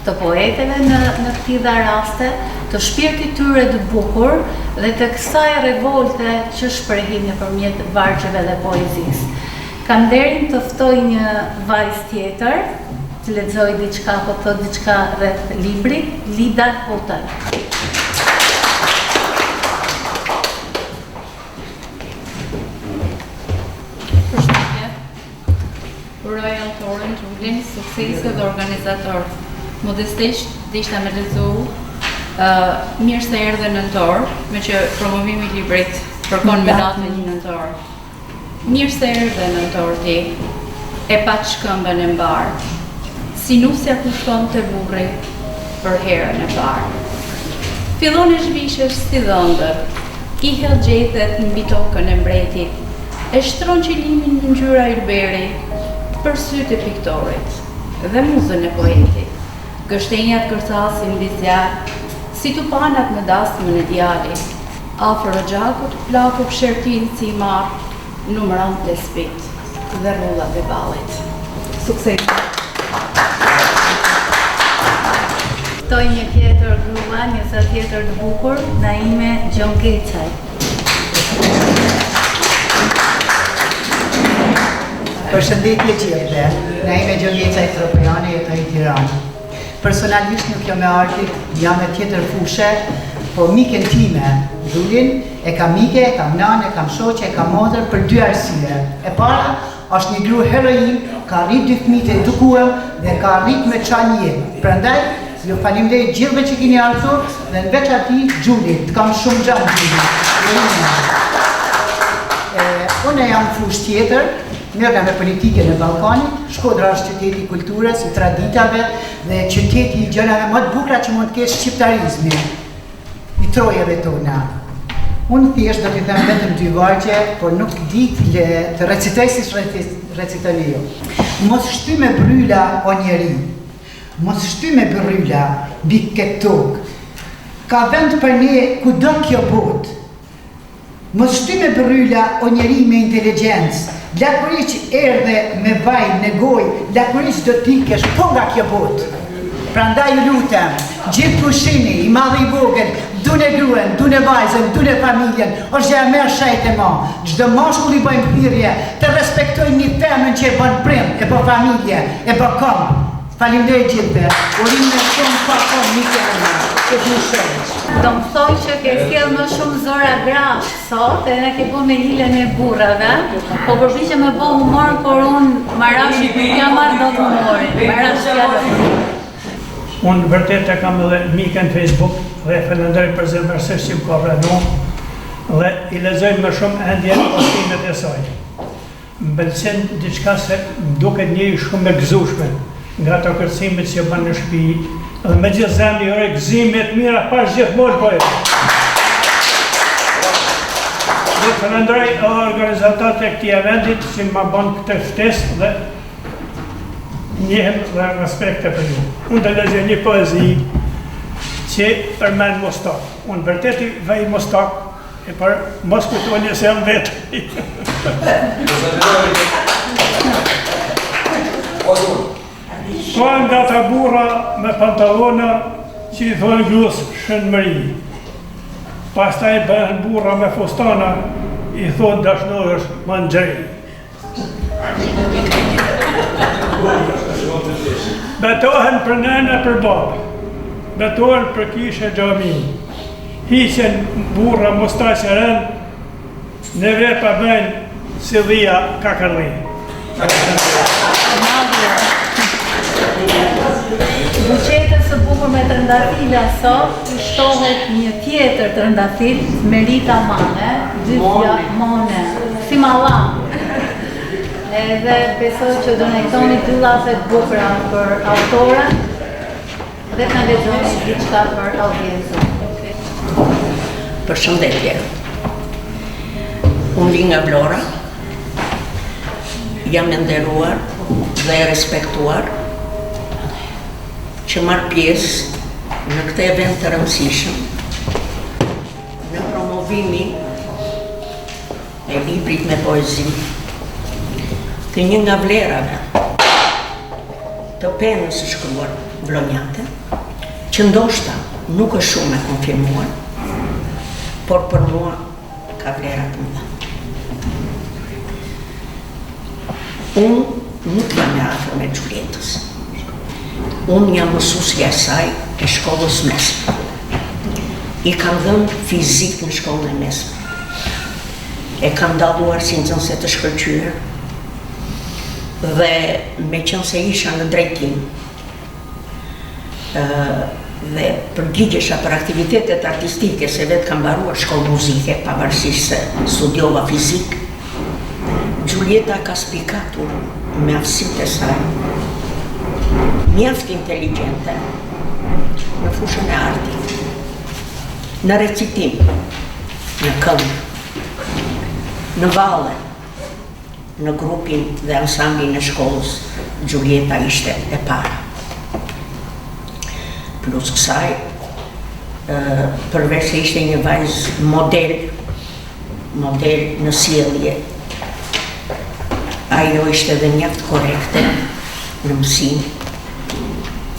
të poeteve në këtilla raste, të shpirtit tyre të bukur dhe të kësaj revolte që shprehin nëpërmjet vargjeve dhe poezisë. Kam nderin të ftoj një vajzë tjetër, të lexoj diçka apo të thot diçka rreth librit, Lida Hotel. Përshëndetje. Uroj autorin Xhulin suksese dhe organizator. Modestisht dishta me lexu mirë se erdhe nëntor, me që promovimi i librit kërkon me datën 1 nëntor. Mirë se erdhe nëntor ti, e pa shkëmbën e mbar. Si nusja kushton të burri për herën e parë. Fillon e zhvishesh si dhëndër, i hell gjethet mbi tokën e mbretit, e shtron qilimin në ngjyra ylberi për sytë e piktorit dhe muzën e poetit. Gështenjat kërcasin mbi zjarr, si tupanat në dasmën e djalit, afër o gjakut plaku fshertin si i marr, numëron të spit dhe rrullat e ballit. Sukses! Ftoj një tjetër grua, një sa tjetër të bukur, Naime Gjongecaj. Përshëndetje gjithëve, Naime Gjongecaj Tropejane, jetoj në Tiranë. Personalisht nuk jam e artit, jam e tjetër fushe, por miken time, Xhulin, e kam mike, e kam nanë, e kam shoqe, e kam motër për 2 arsye. E para, është një gru heroin, ka rrit 2 fëmijë të edukuar dhe ka rrit me çan jetë. Prandaj, ju faleminderit gjithëve që keni ardhur dhe në veçanti Xhulin, të kam shumë gjatë Xhulin. Unë jam fushë tjetër, merrem me politikën e Ballkanit. Shkodra është qyteti i kulturës, i traditave dhe qyteti i gjërave më të bukura që mund të ketë shqiptarizmi, i trojave tona. Unë thjesht do t'i them vetëm 2 vargje, por nuk di të recitoj si recitoni ju. Mos shty me bryla o njeri, mos shty me bryla mbi këtë tokë. Ka vend për ne kudo kjo botë. Mos shty me bryla o njeri me inteligjencë. Lakuriq erdhe me vaj në gojë, lakuriq do t'ikesh po nga kjo botë. Prandaj ju lutem, gjithë pushini, i madh i vogël, dune gruen, dune vajzën, dune familjen, është gjë e merë shajt e ma. Çdo mashkull i bëjmë thirrje të respektojnë një femën që e bën prim, e bën familje, e bën kom. Faleminderit gjithëve. Urim me shumë pa kom një kërëma, që të në shërës. Do më thoj që ke sjell më shumë zora grash sot, edhe ke bu me hilën e burrave, po përpiqem me bo humor, por unë marash nuk jam marrë dot humorin. Marash fjallë. Unë vërtet e kam edhe mikë në Facebook dhe falenderoj për zemërsisht që më ka pranu dhe i lexoj më shumë ende postimet e saj. Më pëlqen diçka se më duket njëri shumë e gëzueshme nga ato kërcimet që bën në shtëpi dhe me gjithë zemri ore gëzimet mira pas gjithmonë po e. Dhe falenderoj organizatorët e këtij eventi që më bën këtë ftesë dhe njëhem dhe respekte për ju. Unë të lexoj një poezi që përmend Mostak. Unë vërtet i vej Mostak, e për mos kujtoni se jam vetë. Ka nga ta burra me pantalona që i thonë gruas shënmëri. Pastaj bëhen burra me fustana, i thonë dashnor është manxheri. Betohen për nënë e për babë, betohen për kishe xhami. Hiqen burra mustaqe rënë, në vepa bëjnë si dhia kakërli. Buqetës së bukur me trëndafila sot, shtohet një tjetër trëndafil, Merita Mane, Dytja Mone, si malam. Edhe besoj që do në këtoni dy llafe të bukura për autorën dhe të në lexoni diçka për audiencën. Përshëndetje. Unë li nga Vlora, jam e nderuar dhe e respektuar që marr pjesë në këtë event të rëndësishëm në promovimin e librit me poezi të një nga vlerave të penës së shkruar vlonjate, që ndoshta nuk është shumë e konfirmuar, por për mua ka vlera të mëdha. Unë nuk jam e afër me Xhulietës. Unë jam mësuesja e saj e shkollës mesme. I kam dhënë fizik në shkollën e mesme. E kam dalluar si nxënëse të shkëlqyer dhe me qenë se isha në drejtim dhe përgjigjesha për aktivitetet artistike, se vetë kam mbaruar shkollë muzike, pavarësisht se studiova fizik, Xhulieta ka spikatur me aftësitë e saj, mjaft inteligjente në fushën e artit, në recitim, në këngë, në valle, në grupin dhe ansamblin e shkollës, Xhulieta ishte e para. Plus kësaj, përveç se ishte një vajzë model në sjellje, ajo ishte edhe mjaft korrekte në mësim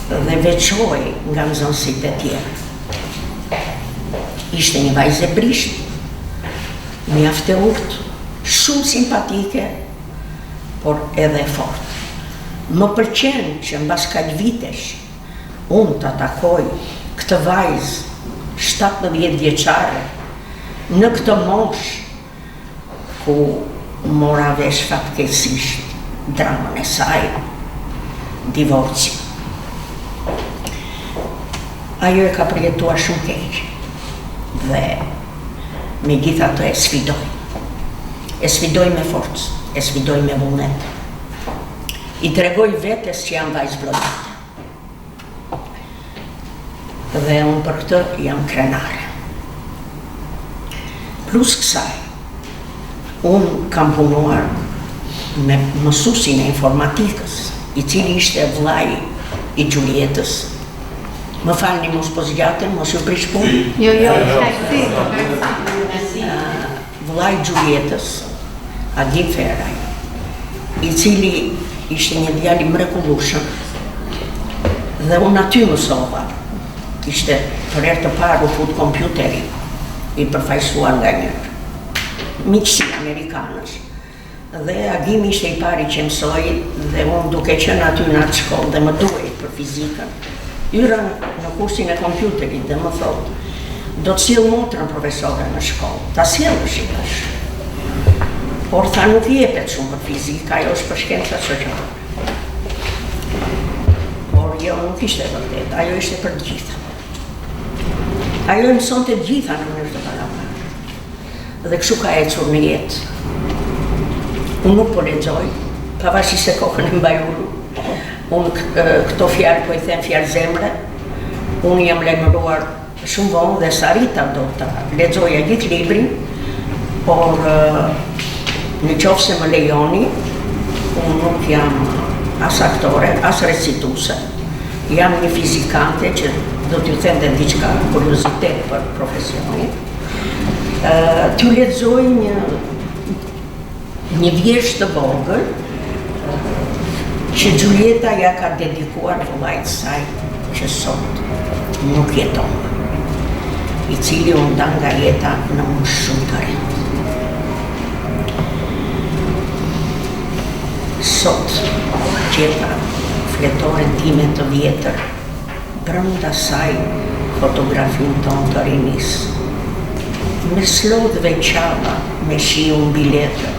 dhe veçoi nga nxënësit e tjerë. Ishte një vajzë e brisht, mjaft e urtë, shumë simpatike, por edhe e fortë. Më pëlqen që mbas kaq vitesh unë të takoj këtë vajzë 17 vjeçare në këtë moshë ku mora vesh fatkeqësisht dramën e saj, divorci. Ajo e ka përjetuar shumë keq dhe megjithatë e sfidoj. E sfidoj me forcë, e sfidoj me vullnet. I tregoj vetes që jam vajzë vlonjate. Dhe unë për këtë jam krenare. Plus kësaj, unë kam punuar me mësuesin e informatikës, i cili ishte vllai i Xhulietës. Më falni mos po zgjatem, mos ju prish punë. Jo, Vllai i Xhulietës, Agim Feraj, i cili ishte një djalë i mrekullueshëm, dhe unë aty mësova ishte për herë të parë u fut kompjuteri i përfaqësuar nga njërë miqësi amerikanës. Dhe Agimi ishte i pari që mësoj dhe unë duke qenë aty në atë shkollë dhe më duhej për fizikën, yrën në kursin e kompjuterit dhe më thotë, do të sjell motrën profesore në shkollë, ta sjellësh i tash. Por tha nuk jepet shumë për fizikë, ajo është për shkenca shoqërore. Por jo, nuk ishte vërtet, ajo ishte për të gjitha. Ajo e mësonte të gjitha në mënyrë të barabartë. Dhe kështu ka ecur në jetë. Unë nuk po lexoj, pavarësisht se kokën e mbaj ulur. Unë këto fjalë po i them fjalë zemre. Unë jam lajmëruar shumë vonë dhe sa rita do të lexoja gjithë librin, por në qoftë se më lejoni, unë nuk jam as aktore, as recituse. Jam një fizikante që do t'ju them dhe diçka kuriozitet për profesionin. T'ju lexoj një vjesht të vogël që Gjulieta ja ka dedikuar vëllait saj që sot nuk jeton, i cili u nda nga jeta në moshë shumë të re. Sot gjeta fletoren time të vjetër, brenda saj fotografin ton të rinis. Me slodhve qava, me shiu mbi letër,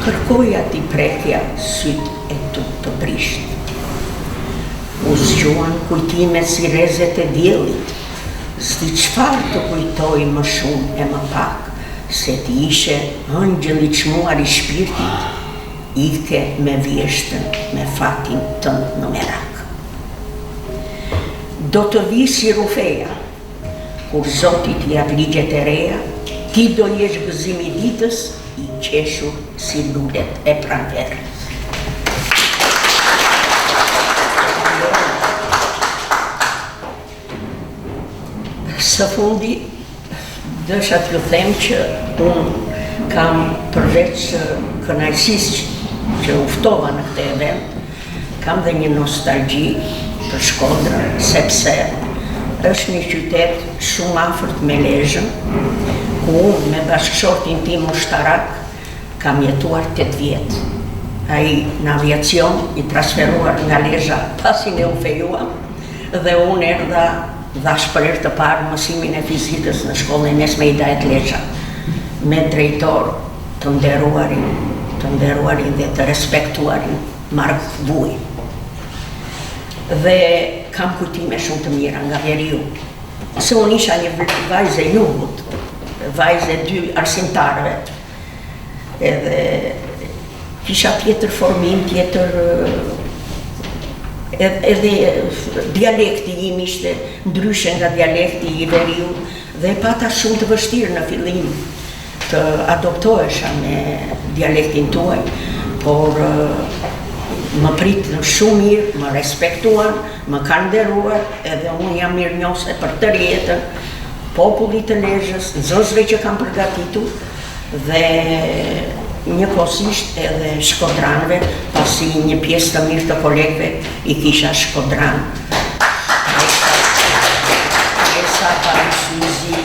kërkoja t'i prekja syt e tut të prisht. U zgjuan kujtimet si rezet e diellit, s'di çfarë të kujtoj më shumë e më pak, se ti ishe ëngjëll i çmuar i shpirtit, ike me vjeshtën, me fatin tënd në merak. Do të vi si rufeja, kur Zotit jap ligjet e reja, ti do jesh gëzimi ditës, i qeshur si lulet e pranverë. Së fundi, dësha t'ju them që unë kam përveç kënaqësisë që uftova në këtë event, kam dhe një nostalgji për Shkodrën, sepse është një qytet shumë afërt me Lezhën, ku unë me bashkëshortin tim ushtarak kam jetuar 8 vjetë. Ai në aviacion i transferuar nga Lezhë pasi ne u fejuam dhe unë erdha dhash për herë të parë mësimin e fizikës në shkollën e mesme Hidayet Lezhë, me drejtor të nderuarin dhe të respektuarin Mark Vuj. Dhe kam kujtime shumë të mira nga Veriu, se unë isha një vajzë e jugut, vajzë e 2 arsimtarëve, edhe kisha tjetër formim, tjetër edhe dialekti im ishte ndryshe nga dialekti i Veriu dhe pata shumë të vështirë në fillim të adoptohesha me dialektin tuaj, por më pritën shumë mirë, më respektuan, më kanë nderuar, edhe unë jam mirënjohëse për tërë jetën popullit të Lezhës, nxënësve që kam përgatitur dhe njëkohësisht edhe shkodranëve, pasi një pjesë të mirë të kolegëve i kisha shkodran. Esa Parisuzi,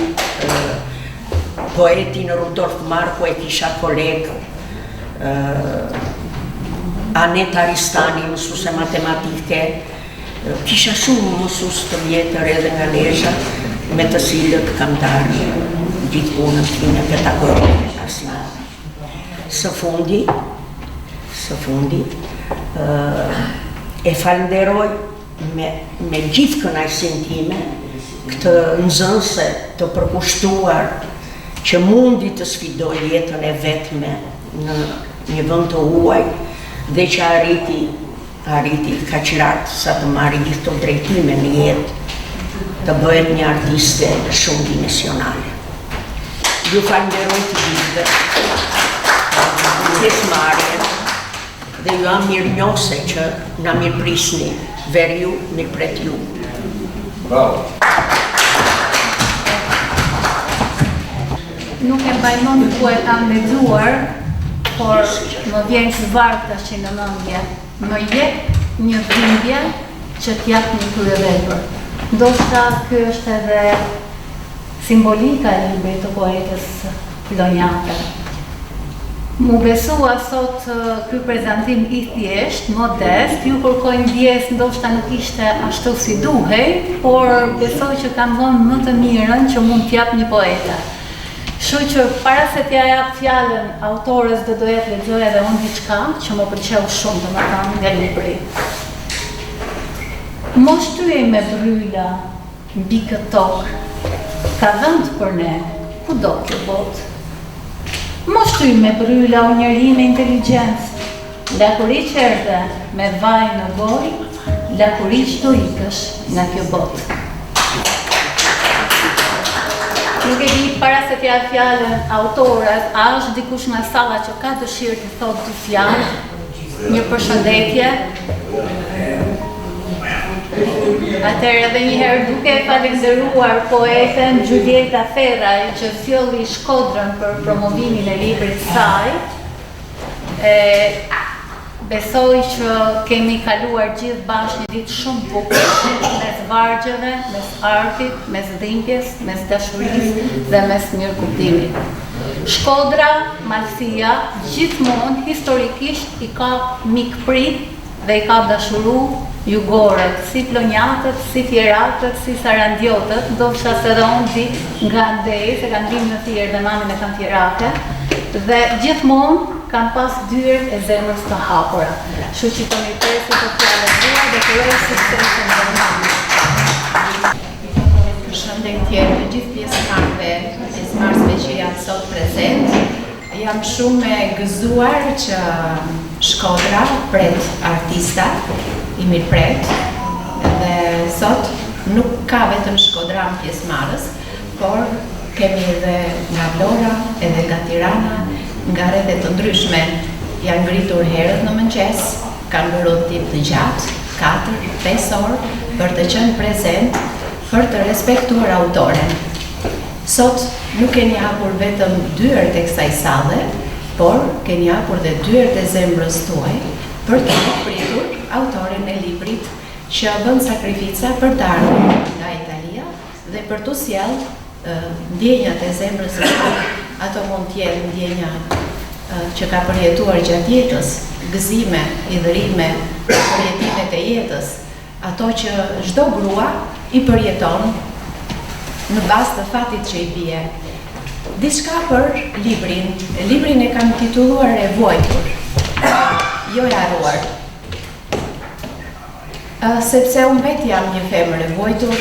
poetin Rudolf Marko e kisha kolegë, Anet Aristani, mësuese matematike, kisha shumë mësues të vjetër edhe nga Lezhë, me të cilët kam darë gjithë punën time pedagogike arsimore. Së fundi, e falenderoj me gjithë kënaqësinë time këtë nxënëse të përkushtuar që mundi të sfidoj jetën e vetme në një vend të huaj dhe që arriti kaq lart sa të marrë gjithë këto drejtime në jetë, të bëhet një artiste shumë dimensionale. Ju falenderoj të gjithëve, pjesëmarrjen dhe ju jam mirënjohëse që na mirëprisni. Veriu mirëpret ju. Bravo. Nuk e mbaj mend ku e kam lexuar, por më vjen së varg tash në mendje. Më jep një dhimbje që t'jap një kryevepër. Ndoshta ky është edhe simbolika e librit të poetës Plonjate. Mu besua sot ky prezantim I thjesht, modest, ju kërkoj ndjes ndoshta nuk ishte ashtu si duhej, por besoj që kam dhënë më të mirën që mund t'jap një poete. Kështu që para se t'ja jap fjalën autores do doja të lexoj edhe unë diçka që më pëlqeu shumë domethënë nga libri. Mos shtyej me bryla mbi këtë tokë, ka vend për ne, kudo kjo botë. Mos shtyj me bryla o njeri me inteligjencë, lakuriq erdhe me vaj në gojë, lakuriq do ikësh nga kjo botë. Nuk e di para se t'ja fjalën autores, a është dikush nga salla që ka dëshirë të thotë dy fjalë, një përshëndetje. Atëherë edhe njëherë duke falenderuar poeten Gjulieta Ferraj që sjellli Shkodrën për promovimin e librit saj, besoj që kemi kaluar gjithë bashkë një ditë shumë bukur, mes vargjeve, mes artit, mes dhimbjes, mes dashurisë dhe mes mirëkuptimit. Shkodra, Malësia, gjithmonë historikisht I ka mikprit dhe I ka dashuru jugorët, si Plonjatët, si Tjeratët, si Sarandiotët, ndoshta se dhe unë di nga ndej, se kanë dhimbje në Tjerë dhe mamin e kanë Tjerate, dhe gjithmonë kanë pas dyert e zemrës të hapura. Kështu që kemi presë të fjalën dhe kuroj suksesin dhe mamin. Përshëndetje të gjithë pjesëmarrësve që janë sot prezent. Jam shumë e gëzuar që Shkodra pret artista, I mirëpret, dhe sot nuk ka vetëm Shkodran pjesëmarrës, por kemi edhe nga Vlora, edhe nga Tirana, nga rrethe të ndryshme. Janë ngritur herët në mëngjes, kanë bërë udhëtim të gjatë, 4-5 orë, për të qenë prezent, për të respektuar autoren. Sot nuk keni hapur vetëm dyert e kësaj salle, por keni hapur dhe dyert e zemrës tuaj për të pritur autoren e librit që bën sakrifica për të ardhur nga Italia dhe për të sjellë ndjenjat e zemrës së tij. Ato mund të jenë ndjenja që ka përjetuar gjatë jetës, gëzime, idhërime, përjetimet e jetës, ato që çdo grua I përjeton në bazë të fatit që I bie. Diçka për librin. Librin e kam titulluar E vojtur, jo e harruar. Sepse unë vetë jam një femër e vojtur,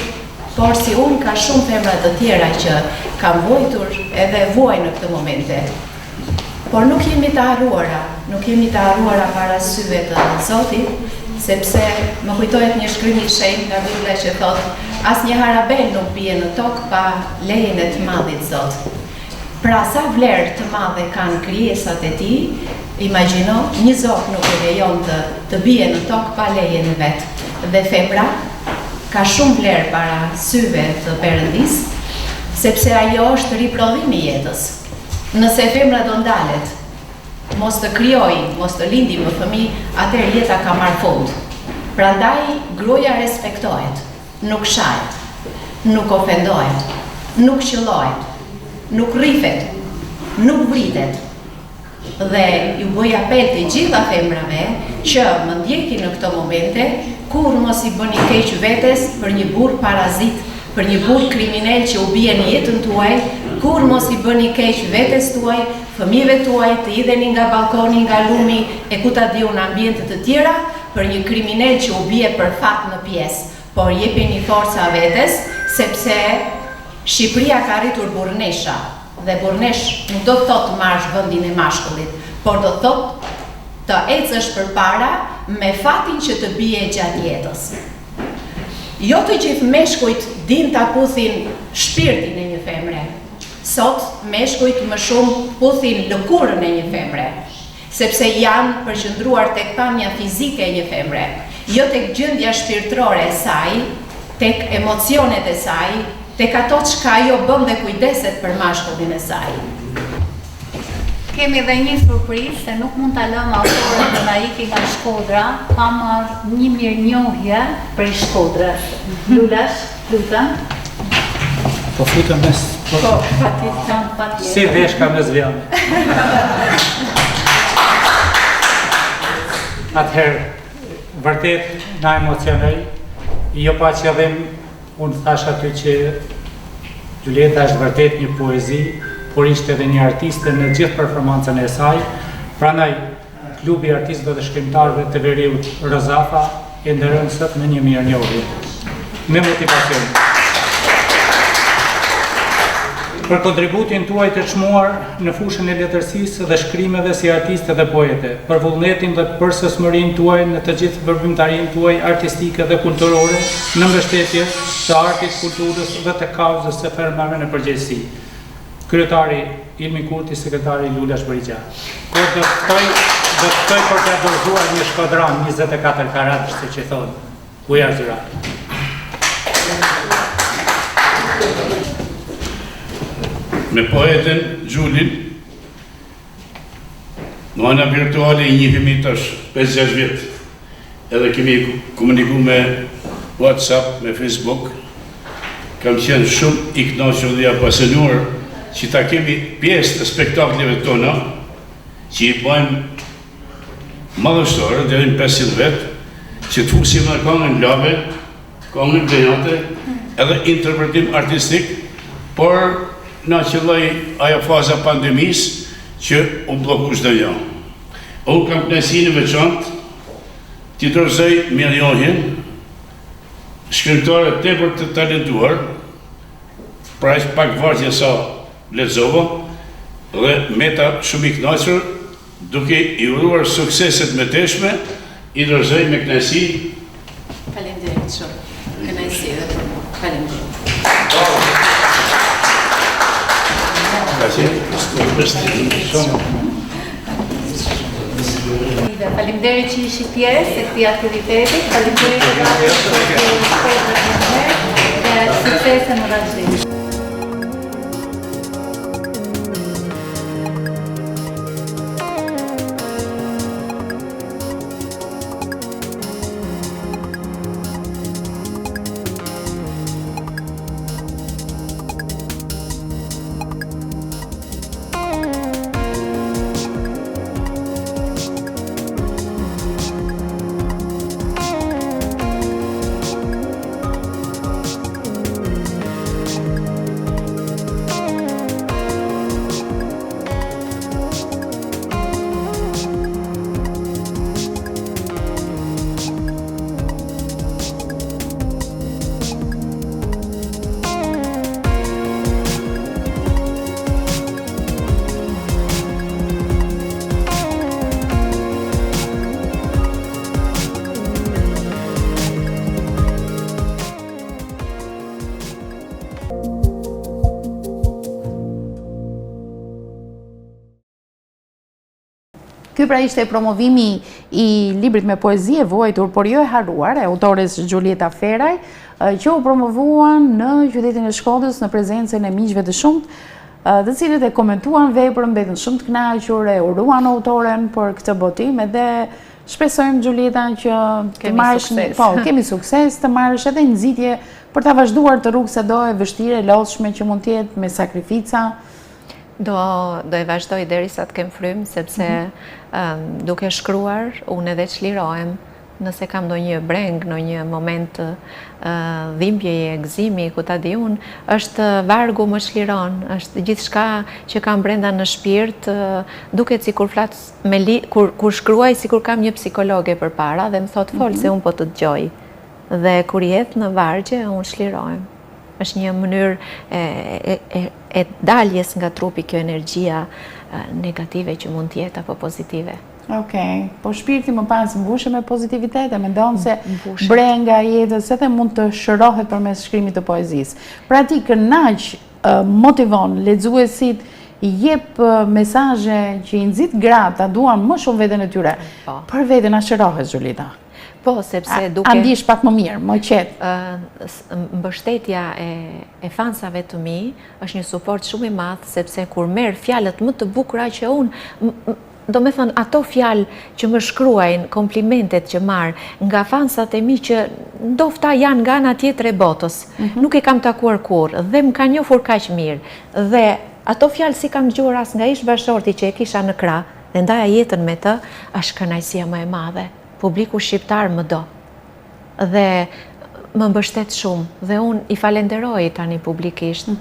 por si unë ka shumë femra të tjera që kam vojtur edhe vuajnë në këtë momente. Por nuk jemi të harruara, nuk jemi të harruara para syve të Zotit, sepse më kujtohet një shkrim I shenjtë nga Bibla që thotë: asnjë harabel nuk bie në tokë pa lejen e të Madhit Zot. Pra sa vlerë të madhe kanë krijesat e Tij, imagjino, një Zot nuk e lejon të bie në tokë pa lejen e vet. Dhe femra ka shumë vlerë para syve të Perëndis, sepse ajo është riprodhimi I jetës. Nëse femra do ndalet, mos të krijojë, mos të lindi më fëmijë, atëherë jeta ka marrë fund. Prandaj gruaja respektohet, nuk shahet, nuk ofendohet, nuk qellohet, nuk rrifet, nuk vritet. Dhe ju bëj apel të gjitha femrave që më ndjekin në këto momente, kur mos I bëni keq vetes për një burr parazit, për një burr kriminal që u bie në jetën tuaj, kur mos I bëni keq vetes tuaj, fëmijëve tuaj, të hidheni nga balkoni, nga lumi, e ku ta diu në ambiente të tjera, për një kriminal që u bie për fat në pjesë, por jepeni forca vetes, sepse Shqipëria ka arritur burrnesha. Dhe burrnesh nuk do të thotë marrësh vendin e mashkullit, por do të thotë të ecësh përpara me fatin që të bie gjatë jetës. Jo të gjithë meshkujt din ta puthin shpirtin e një femre. Sot meshkujt më shumë puthin lëkurën e një femre, sepse janë përqendruar tek pamja fizike e një femre, jo tek gjendja shpirtërore e saj, tek emocionet e saj, tek ato çka ajo bën dhe kujdeset për mashkullin e saj. Kemi dhe një surprizë se nuk mund ta lëmë autorin të na iki nga Shkodra, ka marrë një mirënjohje për Shkodrës. Lulash, Luta? Po futëm mes... Po, patjetër. Si veshka mes vjame. Atëherë, vërtet na emocionoj, jo pa që edhe unë thash aty që Gjulieta është vërtet një poezi, por ishte edhe një artiste në gjithë performancën e saj, prandaj klubi artistëve dhe shkrimtarëve të Veriut Rozafa e nderon sot me një mirënjohje, me motivacion. Për kontributin tuaj të çmuar në fushën e letërsisë dhe shkrimeve si artiste dhe poete, për vullnetin dhe përsosmërinë tuaj në të gjithë veprimtarinë tuaj artistike dhe kulturore, në mbështetje të artit, kulturës dhe të kauzës së fermare në përgjegjësi. Kryetari Ilmi Kurti, sekretari Lula Shbërigja. Po do të ftoj për të dorëzuar një shkodran 24 karat, si që thonë, Ujar Zyrat. Me poeten Gjulin, në ana virtuale I njihemi tash 5-6 vjet. Edhe kemi komunikuar me WhatsApp, me Facebook. Kam qenë shumë I kënaqur dhe I apasionuar që ta kemi pjesë të spektakleve tona, që I bëjmë madhështore deri në 500 vet, që të fusim në këngën lave, këngën benjate, edhe interpretim artistik, por na qëlloj ajo faza pandemisë që u bloku çdo gjë. Unë kam kënaqësinë veçantë t'i dorëzoj mirënjohjen shkrimtarët tepër të talentuar, pra aq pak vargje sa lexova, dhe meta shumë I kënaqur, duke I uruar sukseset me teshme, I dorëzoj me kënaqësi. Faleminderit shumë. Kënaqësi edhe për mua. Faleminderit. Faleminderit që ishi pjesë e këtij aktiviteti, faleminderit dhe suksese në vazhdim. Ky pra ishte promovimi I librit me poezi e vuajtur, por jo e harruar, e autores Gjulieta Feraj, që u promovuan në qytetin e Shkodrës në prezencën e miqve të shumt, të cilët e komentuan veprën, mbetën shumë të kënaqur, e uruan autoren për këtë botim, edhe shpresojmë Gjulieta që të marrësh, po, kemi sukses, të marrësh edhe nxitje për ta vazhduar të rrugë sado e vështirë, e lodhshme që mund të jetë, me sakrifica. Do e vazhdoj derisa të kem frymë, sepse duke shkruar, unë edhe çlirohem, nëse kam ndonjë breng, ndonjë moment dhimbjeje, gëzimi, ku ta di unë, është vargu më çliron, është gjithçka që kam brenda në shpirt, duket sikur flas kur shkruaj sikur kam një psikologe përpara dhe më thot fol se unë po të dëgjoj. Dhe kur jet në vargje, unë çlirohem. Është një mënyrë e daljes nga trupi kjo energjia negative që mund të jetë apo pozitive. Okej, po shpirti më pas mbushet me pozitivitet, e mendon se brenga e jetës edhe mund të shërohet përmes shkrimit të poezisë. Pra ti kënaq motivon lexuesit, I jep mesazhe që I nxit gratë, ta duan më shumë veten e tyre. Për veten a shërohet Gjulieta? Po, sepse duke... A ndihesh pak më mirë, më qetë? Mbështetja e fansave të mi është një suport shumë I madh, sepse kur merr fjalët më të bukura që unë, do me thënë, ato fjalë që më shkruajnë, komplimentet që marr nga fansat e mi që ndofta janë nga ana tjetër e botës. Nuk e kam takuar kurrë dhe më ka njohur kaq mirë. Dhe ato fjalë si kam dëgjuar as nga ish bashorti që e kisha në krah dhe ndaja jetën me të, është kënaqësia më e madhe. Publiku shqiptar më do. Dhe më mbështet shumë dhe unë i falenderoj tani publikisht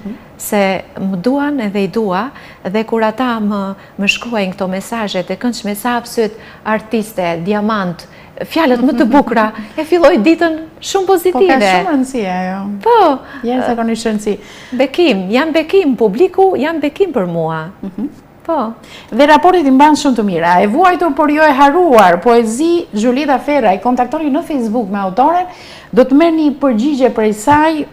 se më duan edhe i dua dhe kur ata më shkruajnë këto mesazhet e këndshme sa hapsyet artiste, diamant, fjalët më të bukura, e filloj ditën shumë pozitive. Po ka shumë rëndësi ajo. Po. Jashtëzakonisht rëndësi. Bekim, jam bekim, publiku jam bekim për mua. Po. Dhe raportit i mban shumë të mira. E vuajtur por jo e haruar, poezi Zhulita Ferra, i kontaktoni në Facebook me autoren, do të merrni përgjigje prej saj,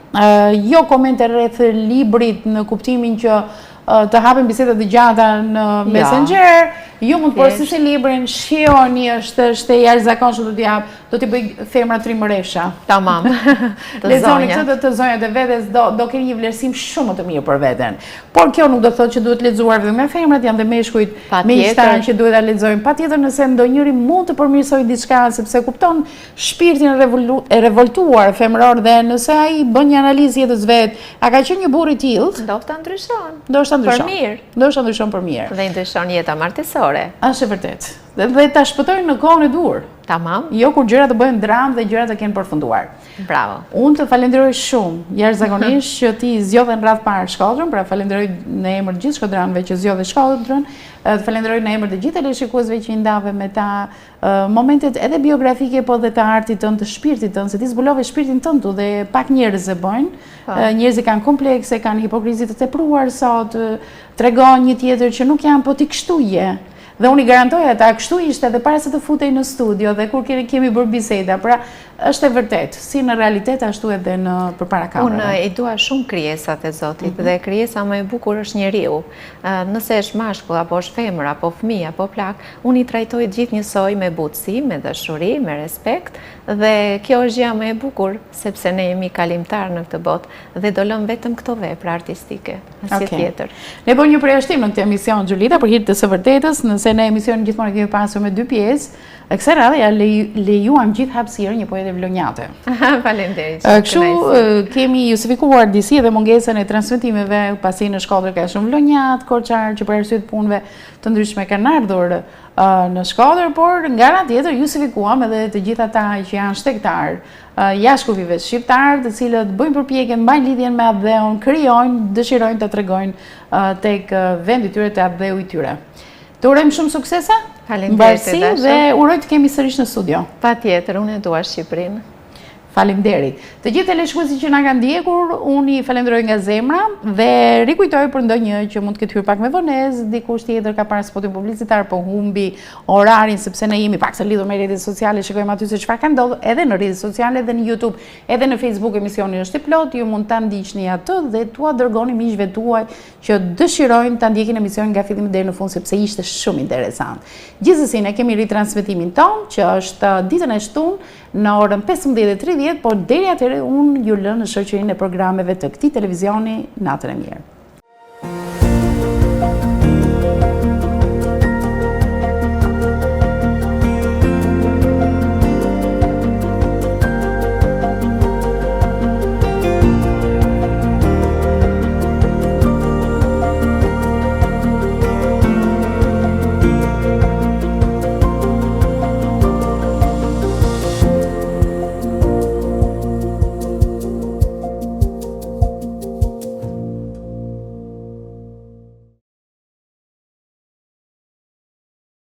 jo komente rreth librit në kuptimin që të hapen bisedat të gjata në Messenger, ju mund të porosisni librin, shihoni, është e jashtëzakonshme, do t'i bëj femra trimëresha. Tamam. Lexoni këtë të zonjat e vetes, do keni një vlerësim shumë më të mirë për veten. Por kjo nuk do të thotë që duhet lexuar vetëm me femrat, janë dhe meshkujt miqtar që duhet ta lexojnë. Patjetër nëse ndonjëri mund të përmirësojë diçka sepse kupton shpirtin e revoltuar femror dhe nëse ai bën një analizë jetës vet, a ka qenë një burr i tillë? Ndoshta ndryshon. Për mirë. Ndoshta ndryshon për mirë. Dhe ndryshon jeta martësore. Është e vërtet. Dhe ta shpëtojnë në kohën e dur. Tamam. Jo kur gjërat të bëhen dramë dhe gjërat të kenë përfunduar. Bravo. Unë të falenderoj shumë, jashtëzakonisht që ti zgjodhe në radh parë Shkodrën, pra falenderoj në emër të gjithë shkodranëve që zgjodhe Shkodrën, të falenderoj në emër të gjithë teleshikuesve që i ndave me ta momentet edhe biografike, po dhe të artit tënd, të shpirtit tënd, se ti zbulove shpirtin tënd dhe pak njerëz e bëjnë. Njerëzit kanë komplekse, kanë hipokrizi të tepruar sot, tregon një tjetër që nuk janë, po ti kështu je. Dhe unë i garantoj ata, kështu ishte dhe para se të futej në studio dhe kur kemi bërë biseda, pra është e vërtet, si në realitet ashtu edhe përpara kamerave. Unë i dua shumë krijesat e Zotit dhe krijesa më e bukur është njeriu. Nëse është mashkull apo është femër apo fëmijë apo plak, unë i trajtoj gjithë njësoj me butësi, me dashuri, me respekt dhe kjo është gjëja më e bukur sepse ne jemi kalimtar në këtë botë dhe do lëm vetëm këto vepra artistike, asnjë tjetër. Ne bëjmë një përjashtim në këtë emision Xhulita për hir të së vërtetës, nëse ne emisionin gjithmonë kemi pasur me 2 pjesë. Kësaj radhe ja lejuam gjithë hapësirën një poete vlonjate. Faleminderit. Kështu kemi justifikuar disi dhe mungesën e transmetimeve, pasi në Shkodër ka shumë vlonjat, korçar që për arsye të punëve të ndryshme kanë ardhur në Shkodër, por nga ana tjetër justifikuam edhe të gjithë ata që janë shtektar, jashtë kufive shqiptar, të cilët bëjnë përpjekje, mbajnë lidhjen me Adheun, krijojnë, dëshirojnë ta tregojnë tek vendi i tyre, te Adheu i tyre. Të urojmë shumë suksese, mbarësi dhe uroj të kemi sërish në studio. Patjetër, unë e dua Shqipërinë. Faleminderit. Të gjithë teleshikuesit që na kanë ndjekur, unë i falenderoj nga zemra dhe rikujtoj për ndonjë që mund të ketë hyrë pak me vonesë, dikush tjetër ka parë spotin publicitar, po humbi orarin sepse ne jemi pak të lidhur me rrjetet sociale, shikojmë aty se çfarë ka ndodhur edhe në rrjetet sociale, edhe në YouTube, edhe në Facebook emisioni është i plot, ju mund ta ndiqni atë dhe tua dërgoni miqve tuaj që dëshirojnë ta ndjekin emisionin nga fillimi deri në fund sepse ishte shumë interesant. Gjithsesi ne kemi ritransmetimin ton që është ditën e shtunë në orën 15:30, por deri atëherë unë ju lë në shoqërinë e programeve të këtij televizioni. Natën e mirë.